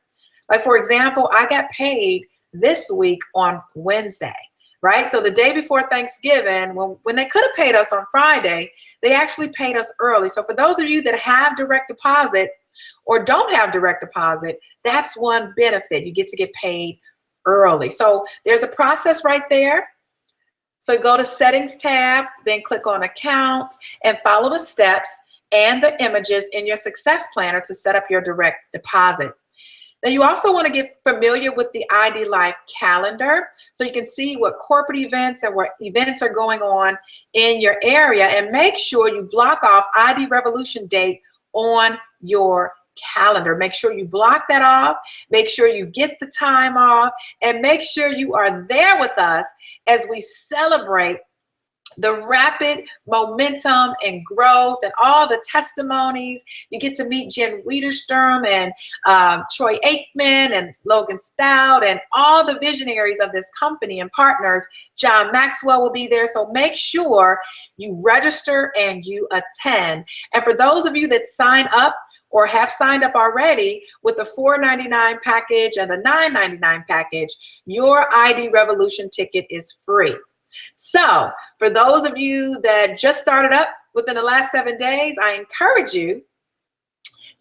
B: Like, for example, I got paid this week on Wednesday. Right? So the day before Thanksgiving, when they could have paid us on Friday, they actually paid us early. So for those of you that have direct deposit or don't have direct deposit, that's one benefit. You get to get paid early. So there's a process right there. So go to Settings tab, then click on Accounts and follow the steps and the images in your Success Planner to set up your direct deposit. Now, you also want to get familiar with the ID Life calendar so you can see what corporate events and what events are going on in your area, and make sure you block off ID Revolution date on your calendar. Make sure you block that off, make sure you get the time off, and make sure you are there with us as we celebrate the rapid momentum and growth and all the testimonies. You get to meet Jen Wiedersturm and Troy Aikman and Logan Stout and all the visionaries of this company and partners. John Maxwell will be there. So make sure you register and you attend. And for those of you that sign up or have signed up already with the $4.99 package and the $9.99 package, your ID Revolution ticket is free. So for those of you that just started up within the last 7 days, I encourage you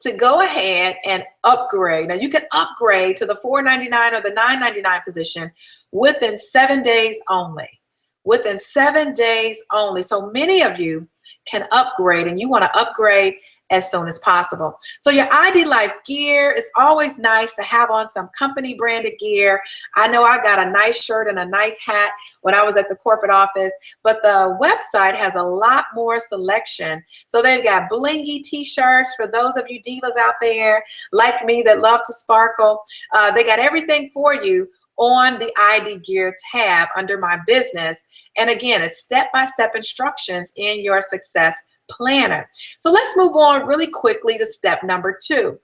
B: to go ahead and upgrade. Now you can upgrade to the $4.99 or the $9.99 position within 7 days only. Within 7 days only. So many of you can upgrade, and you want to upgrade as soon as possible. So your ID Life gear, it's always nice to have on some company branded gear. I know I got a nice shirt and a nice hat when I was at the corporate office, but the website has a lot more selection. So they've got blingy t-shirts for those of you divas out there like me that love to sparkle. They got everything for you on the ID Gear tab under My Business. And again, it's step-by-step instructions in your Success Planner. So let's move on really quickly to step number 2.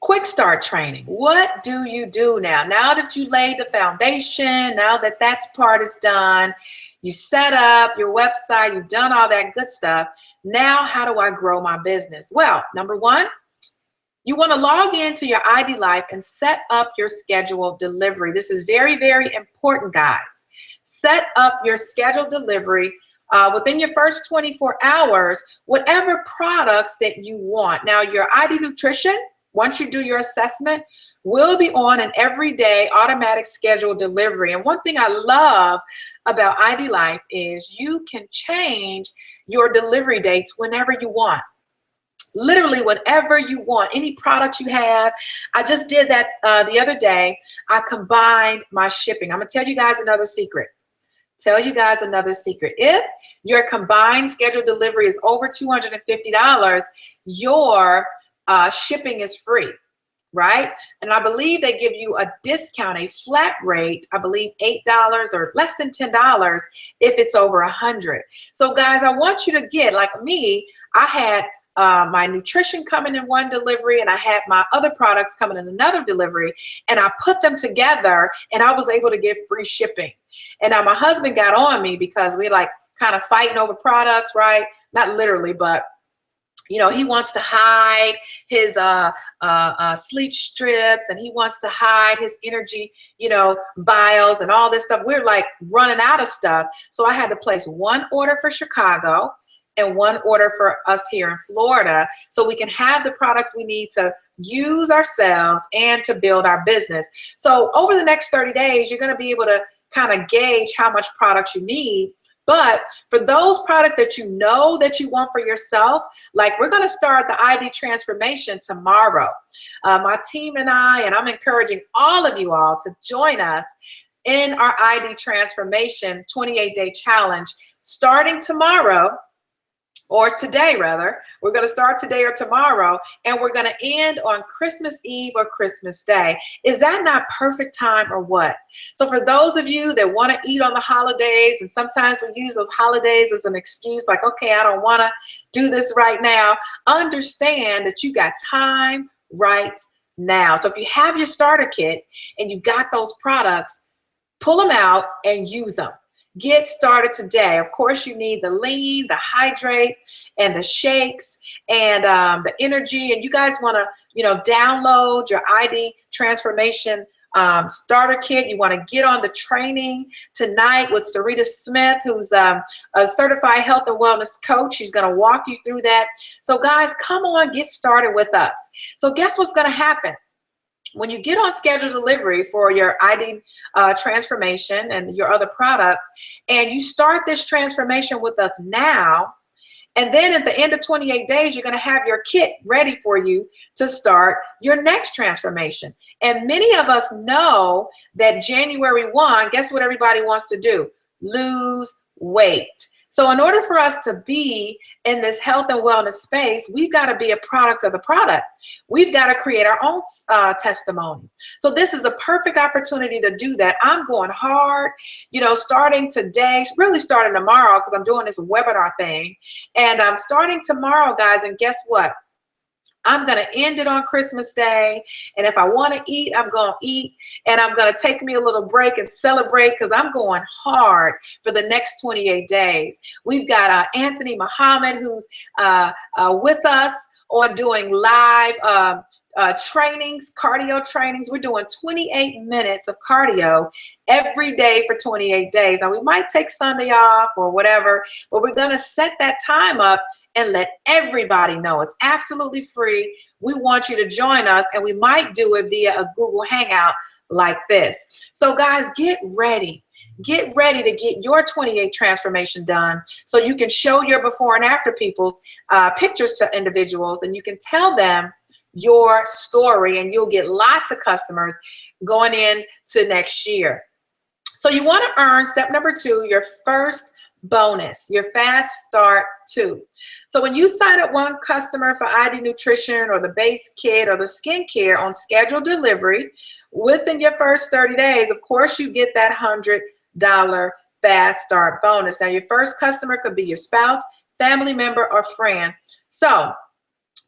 B: Quick start training. What do you do now? Now that you laid the foundation, now that that part is done, you set up your website, you've done all that good stuff. Now, how do I grow my business? Well, number 1, you want to log into your ID Life and set up your scheduled delivery. This is very, very important, guys. Set up your scheduled delivery within your first 24 hours, whatever products that you want. Now, your ID Nutrition, once you do your assessment, will be on an everyday automatic scheduled delivery. And one thing I love about ID Life is you can change your delivery dates whenever you want. Literally whenever you want, any product you have. I just did that the other day. I combined my shipping. I'm gonna tell you guys another secret. If your combined scheduled delivery is over $250, your shipping is free, right? And I believe they give you a discount, a flat rate, I believe $8 or less than $10 if it's over $100. So guys, I want you to get, like me, I had my nutrition coming in one delivery and I had my other products coming in another delivery, and I put them together and I was able to get free shipping. And now my husband got on me because we like kind of fighting over products, right? Not literally, but you know, he wants to hide his sleep strips, and he wants to hide his energy, you know, vials and all this stuff. We're like running out of stuff. So I had to place one order for Chicago and one order for us here in Florida, so we can have the products we need to use ourselves and to build our business. So over the next 30 days, you're going to be able to kind of gauge how much products you need. But for those products that you know that you want for yourself, like we're going to start the ID transformation tomorrow. My team and I'm encouraging all of you all to join us in our ID transformation 28-day challenge starting tomorrow. Or today, rather. We're going to start today or tomorrow, and we're going to end on Christmas Eve or Christmas Day. Is that not perfect time or what? So for those of you that want to eat on the holidays, and sometimes we use those holidays as an excuse, like, okay, I don't want to do this right now, understand that you got time right now. So if you have your starter kit and you got those products, pull them out and use them. Get started today. Of course, you need the lean, the hydrate, and the shakes, and the energy. And you guys want to, you know, download your ID transformation starter kit. You want to get on the training tonight with Sarita Smith, who's a certified health and wellness coach. She's going to walk you through that. So guys, come on, get started with us. So guess what's going to happen? When you get on scheduled delivery for your ID transformation and your other products, and you start this transformation with us now, and then at the end of 28 days, you're going to have your kit ready for you to start your next transformation. And many of us know that January 1, guess what everybody wants to do? Lose weight. So in order for us to be in this health and wellness space, we've got to be a product of the product. We've got to create our own testimony. So this is a perfect opportunity to do that. I'm going hard, you know, starting today, really starting tomorrow, because I'm doing this webinar thing. And I'm starting tomorrow, guys. And guess what? I'm going to end it on Christmas Day. And if I want to eat, I'm going to eat. And I'm going to take me a little break and celebrate, because I'm going hard for the next 28 days. We've got Anthony Muhammad, who's with us on doing live trainings, cardio trainings. We're doing 28 minutes of cardio every day for 28 days. Now, we might take Sunday off or whatever, but we're going to set that time up and let everybody know. It's absolutely free. We want you to join us, and we might do it via a Google Hangout like this. So guys, get ready. Get ready to get your 28 transformation done, so you can show your before and after people's pictures to individuals, and you can tell them your story, and you'll get lots of customers going into next year. So you want to earn, step number 2, your first bonus, your Fast Start 2. So when you sign up one customer for ID Nutrition or the base kit or the skincare on scheduled delivery within your first 30 days, of course you get that $100 Fast Start bonus. Now your first customer could be your spouse, family member, or friend. So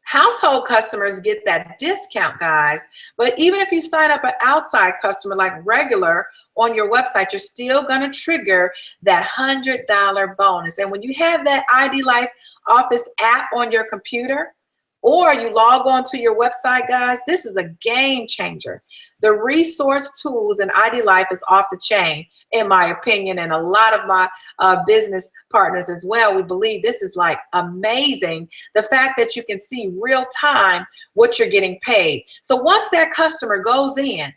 B: household customers get that discount, guys, but even if you sign up an outside customer like regular on your website, you're still going to trigger that $100 bonus. And when you have that ID Life Office app on your computer, or you log on to your website, guys, this is a game changer. The resource tools in ID Life is off the chain, in my opinion, and a lot of my business partners as well. We believe this is like amazing. The fact that you can see real time what you're getting paid. So once that customer goes in,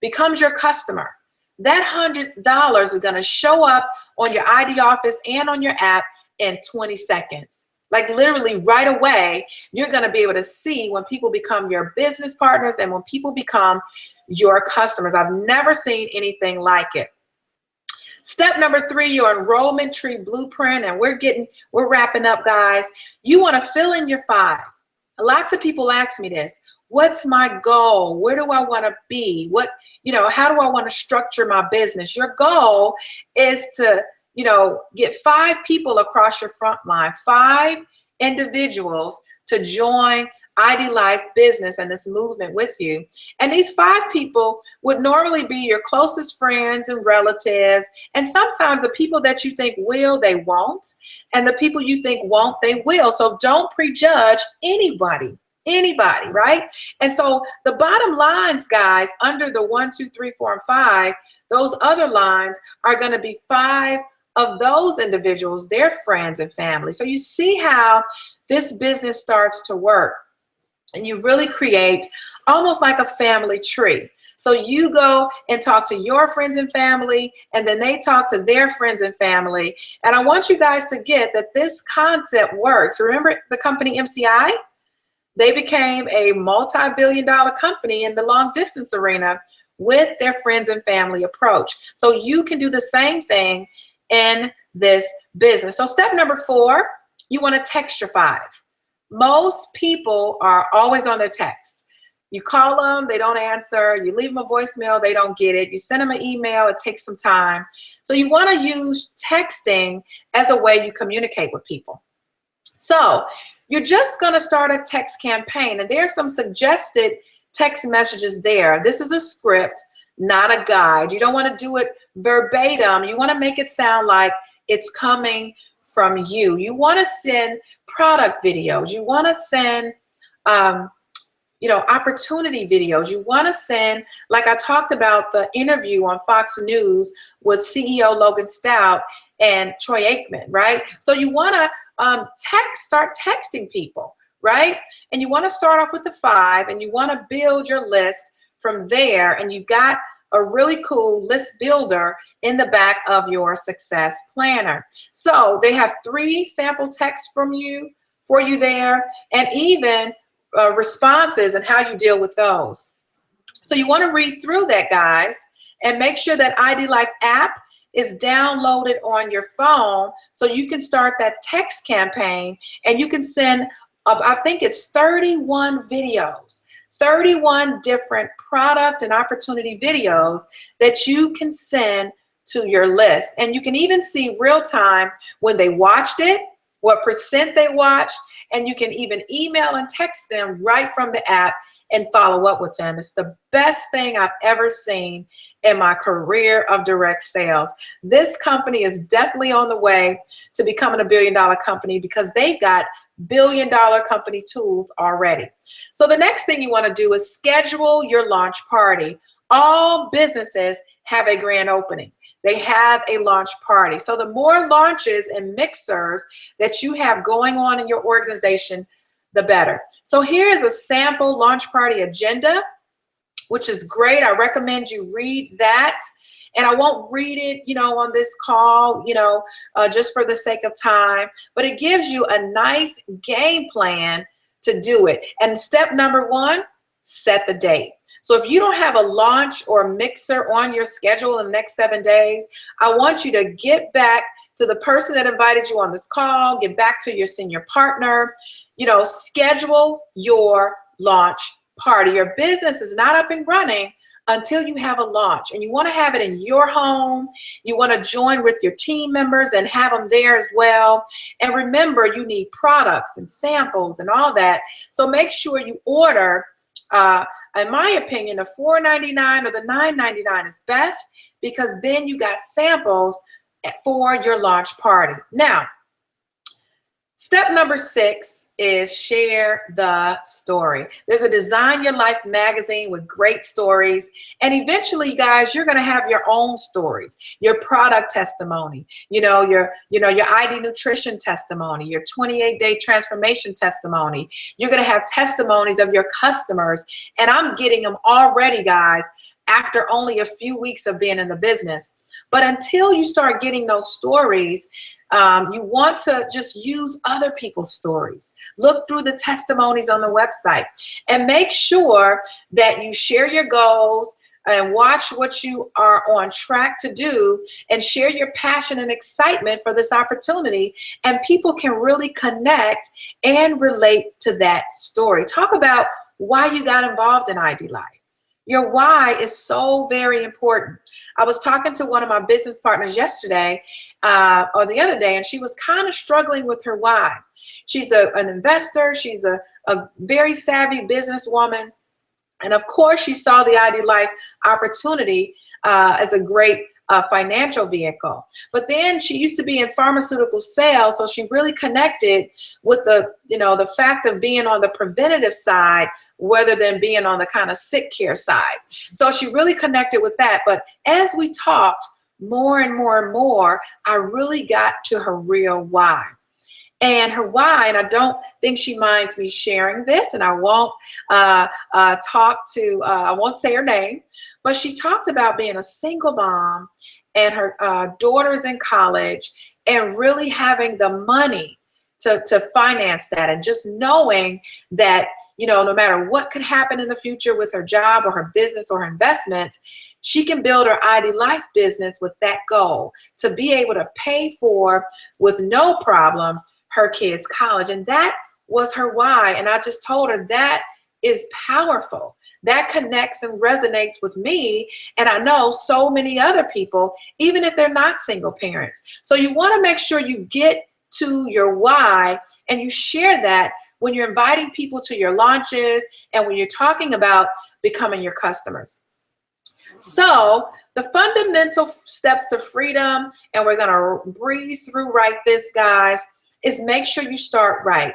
B: becomes your customer, that $100 is going to show up on your ID Office and on your app in 20 seconds. Like literally right away, you're going to be able to see when people become your business partners and when people become your customers. I've never seen anything like it. Step number 3, your enrollment tree blueprint, and we're wrapping up, guys. You want to fill in your 5. Lots of people ask me this. What's my goal? Where do I want to be? How do I want to structure my business? Your goal is to, get 5 people across your front line, 5 individuals to join ID Life business and this movement with you. And these 5 people would normally be your closest friends and relatives. And sometimes the people that you think will, they won't. And the people you think won't, they will. So don't prejudge anybody, right? And so the bottom lines, guys, under the 1, 2, 3, 4, and 5, those other lines are going to be 5 of those individuals, their friends and family. So you see how this business starts to work. And you really create almost like a family tree. So you go and talk to your friends and family, and then they talk to their friends and family. And I want you guys to get that this concept works. Remember the company MCI? They became a multi-billion-dollar company in the long distance arena with their friends and family approach. So you can do the same thing in this business. So step number 4, you want to text your 5. Most people are always on their text. You call them, they don't answer. You leave them a voicemail, they don't get it. You send them an email, it takes some time. So you want to use texting as a way you communicate with people. So you're just going to start a text campaign, and there's some suggested text messages there. This is a script, not a guide. You don't want to do it verbatim. You want to make it sound like it's coming from you. You want to send product videos. You want to send, opportunity videos. You want to send, like I talked about the interview on Fox News with CEO Logan Stout and Troy Aikman, right? So you want to start texting people, right? And you want to start off with the 5, and you want to build your list from there. And you've got a really cool list builder in the back of your success planner. So they have 3 sample texts for you there, and even responses and how you deal with those. So you want to read through that, guys, and make sure that ID Life app is downloaded on your phone so you can start that text campaign, and you can send, I think it's 31 videos. 31 different product and opportunity videos that you can send to your list. And you can even see real time when they watched it, what percent they watched, and you can even email and text them right from the app and follow up with them. It's the best thing I've ever seen in my career of direct sales. This company is definitely on the way to becoming a billion-dollar company because they got billion-dollar company tools already. So the next thing you want to do is schedule your launch party. All businesses have a grand opening. They have a launch party. So the more launches and mixers that you have going on in your organization, the better. So here is a sample launch party agenda, which is great. I recommend you read that. And I won't read it, on this call, just for the sake of time, but it gives you a nice game plan to do it. And step number 1, set the date. So if you don't have a launch or mixer on your schedule in the next 7 days, I want you to get back to the person that invited you on this call, get back to your senior partner, schedule your launch party. Your business is not up and running until you have a launch, and you want to have it in your home. You want to join with your team members and have them there as well. And remember, you need products and samples and all that. So make sure you order, in my opinion, the $4.99 or the $9.99 is best, because then you got samples for your launch party. Now, step number 6 is share the story. There's a Design Your Life magazine with great stories. And eventually, guys, you're going to have your own stories, your product testimony, your ID nutrition testimony, your 28-day transformation testimony. You're going to have testimonies of your customers. And I'm getting them already, guys, after only a few weeks of being in the business. But until you start getting those stories, you want to just use other people's stories. Look through the testimonies on the website and make sure that you share your goals and watch what you are on track to do, and share your passion and excitement for this opportunity. And people can really connect and relate to that story. Talk about why you got involved in ID Life. Your why is so very important. I was talking to one of my business partners yesterday or the other day, and she was kind of struggling with her why. She's an investor. She's a a very savvy businesswoman. And of course, she saw the ID Life opportunity as a great financial vehicle. But then she used to be in pharmaceutical sales, so she really connected with the fact of being on the preventative side rather than being on the kind of sick care side. So she really connected with that. But as we talked more and more and more, I really got to her real why. And her why, and I don't think she minds me sharing this, and I won't I won't say her name, but she talked about being a single mom and her daughter's in college and really having the money to finance that, and just knowing that, no matter what could happen in the future with her job or her business or her investments, she can build her ID Life business with that goal to be able to pay for, with no problem, her kids' college. And that was her why. And I just told her that is powerful. That connects and resonates with me. And I know so many other people, even if they're not single parents. So you want to make sure you get to your why and you share that when you're inviting people to your launches and when you're talking about becoming your customers. So the fundamental steps to freedom, and we're going to breeze through this, guys, is make sure you start right.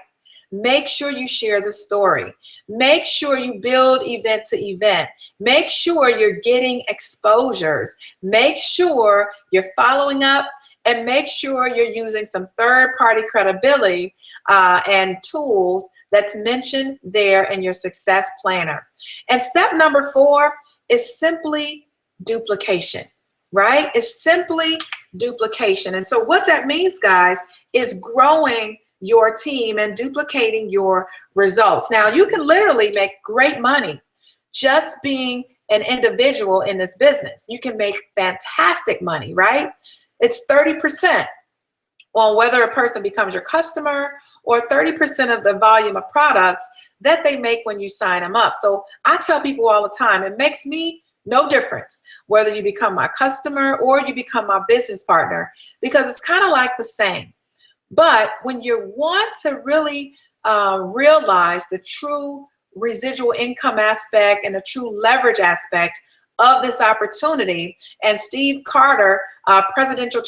B: Make sure you share the story. Make sure you build event to event. Make sure you're getting exposures. Make sure you're following up, and make sure you're using some third-party credibility and tools that's mentioned there in your success planner. And step number 4 is simply duplication, right? It's simply duplication. And so what that means, guys, is growing your team and duplicating your results. Now, you can literally make great money just being an individual in this business. You can make fantastic money, right? It's 30% on whether a person becomes your customer, or 30% of the volume of products that they make when you sign them up. So I tell people all the time, it makes me no difference whether you become my customer or you become my business partner, because it's kind of like the same. But when you want to really realize the true residual income aspect and the true leverage aspect of this opportunity, and Steve Carter, Presidential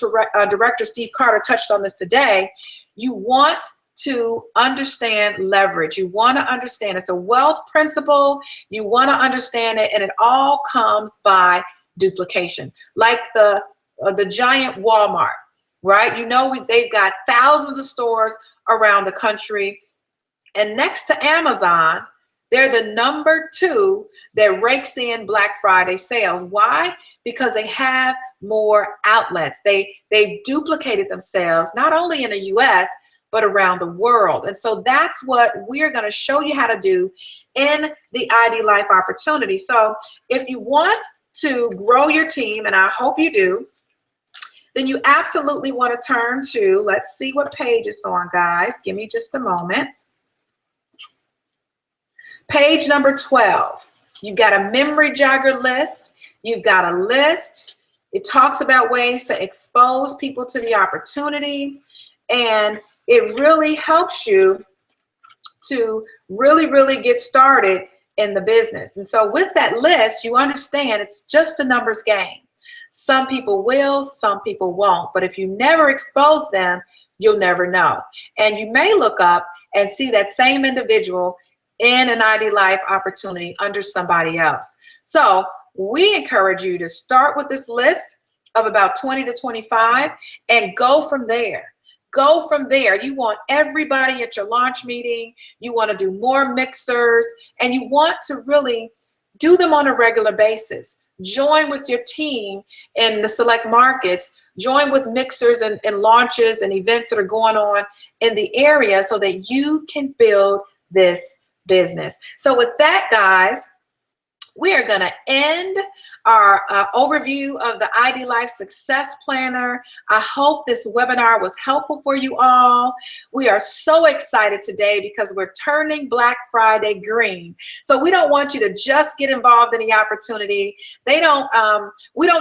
B: Director Steve Carter touched on this today, you want to understand leverage. You want to understand it's a wealth principle. You want to understand it, and it all comes by duplication. Like the giant Walmart, right? They've got thousands of stores around the country, and next to Amazon, they're the number 2 that rakes in Black Friday sales. Why? Because they have more outlets. They've duplicated themselves, not only in the US, but around the world. And so that's what we're going to show you how to do in the ID Life opportunity. So if you want to grow your team, and I hope you do, then you absolutely want to turn to, let's see what page it's on, guys. Give me just a moment. Page number 12. You've got a memory jogger list. You've got a list. It talks about ways to expose people to the opportunity, and it really helps you to really get started in the business. And so with that list, you understand it's just a numbers game. Some people will, some people won't. But if you never expose them, you'll never know. And you may look up and see that same individual in an ID Life opportunity under somebody else. So we encourage you to start with this list of about 20 to 25 and go from there. Go from there. You want everybody at your launch meeting. You want to do more mixers, and you want to really do them on a regular basis. Join with your team in the select markets. Join with mixers and launches and events that are going on in the area so that you can build this business. So with that, guys, we are going to end our overview of the ID Life Success Planner. I hope this webinar was helpful for you all. We are so excited today because we're turning Black Friday green. So we don't want you to just get involved in the opportunity. We don't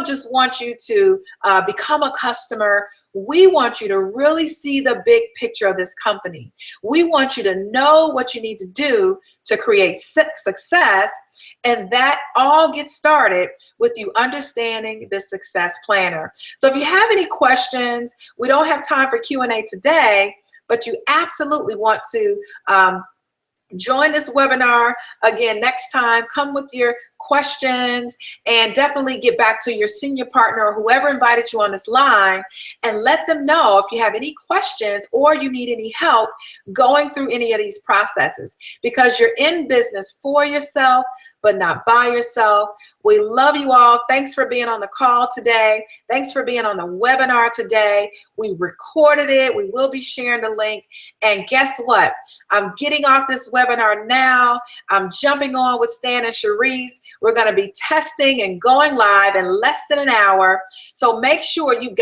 B: just want you to become a customer. We want you to really see the big picture of this company. We want you to know what you need to do to create success, and that all gets started with you understanding the Success Planner. So if you have any questions, we don't have time for Q&A today, but you absolutely want to join this webinar again next time. Come with your questions and definitely get back to your senior partner or whoever invited you on this line and let them know if you have any questions or you need any help going through any of these processes, because you're in business for yourself but not by yourself. We love you all. Thanks for being on the call today. Thanks for being on the webinar today. We recorded it. We will be sharing the link. And guess what? I'm getting off this webinar now. I'm jumping on with Stan and Sharice. We're going to be testing and going live in less than an hour. So make sure you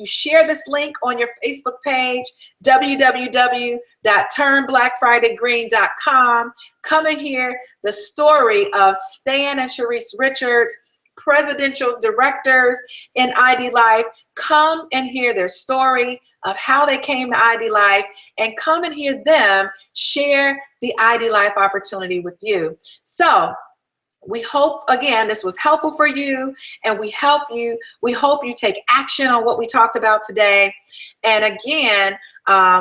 B: share this link on your Facebook page, www.turnblackfridaygreen.com. Come and hear the story of Stan and Sharice Richards, presidential directors in ID Life. Come and hear their story of how they came to ID Life, and come and hear them share the ID Life opportunity with you. So we hope, again, this was helpful for you, and we hope you take action on what we talked about today. And again,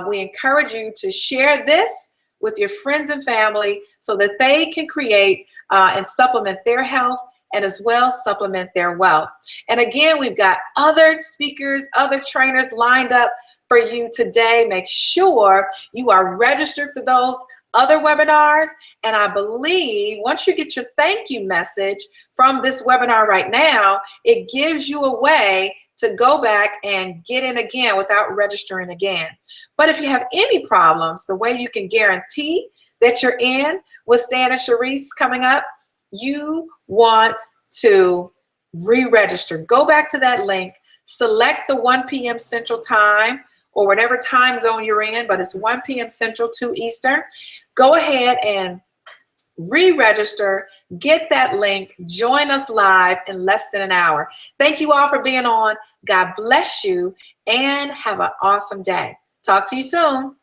B: we encourage you to share this with your friends and family so that they can create and supplement their health and as well supplement their wealth. And again, we've got other speakers, other trainers lined up for you today. Make sure you are registered for those other webinars. And I believe once you get your thank you message from this webinar right now, it gives you a way to go back and get in again without registering again. But if you have any problems, the way you can guarantee that you're in with Stan and Sharice coming up, you want to re-register. Go back to that link, select the 1 p.m. Central Time or whatever time zone you're in, but it's 1 p.m. Central, 2 Eastern. Go ahead and re-register, get that link, join us live in less than an hour. Thank you all for being on. God bless you and have an awesome day. Talk to you soon.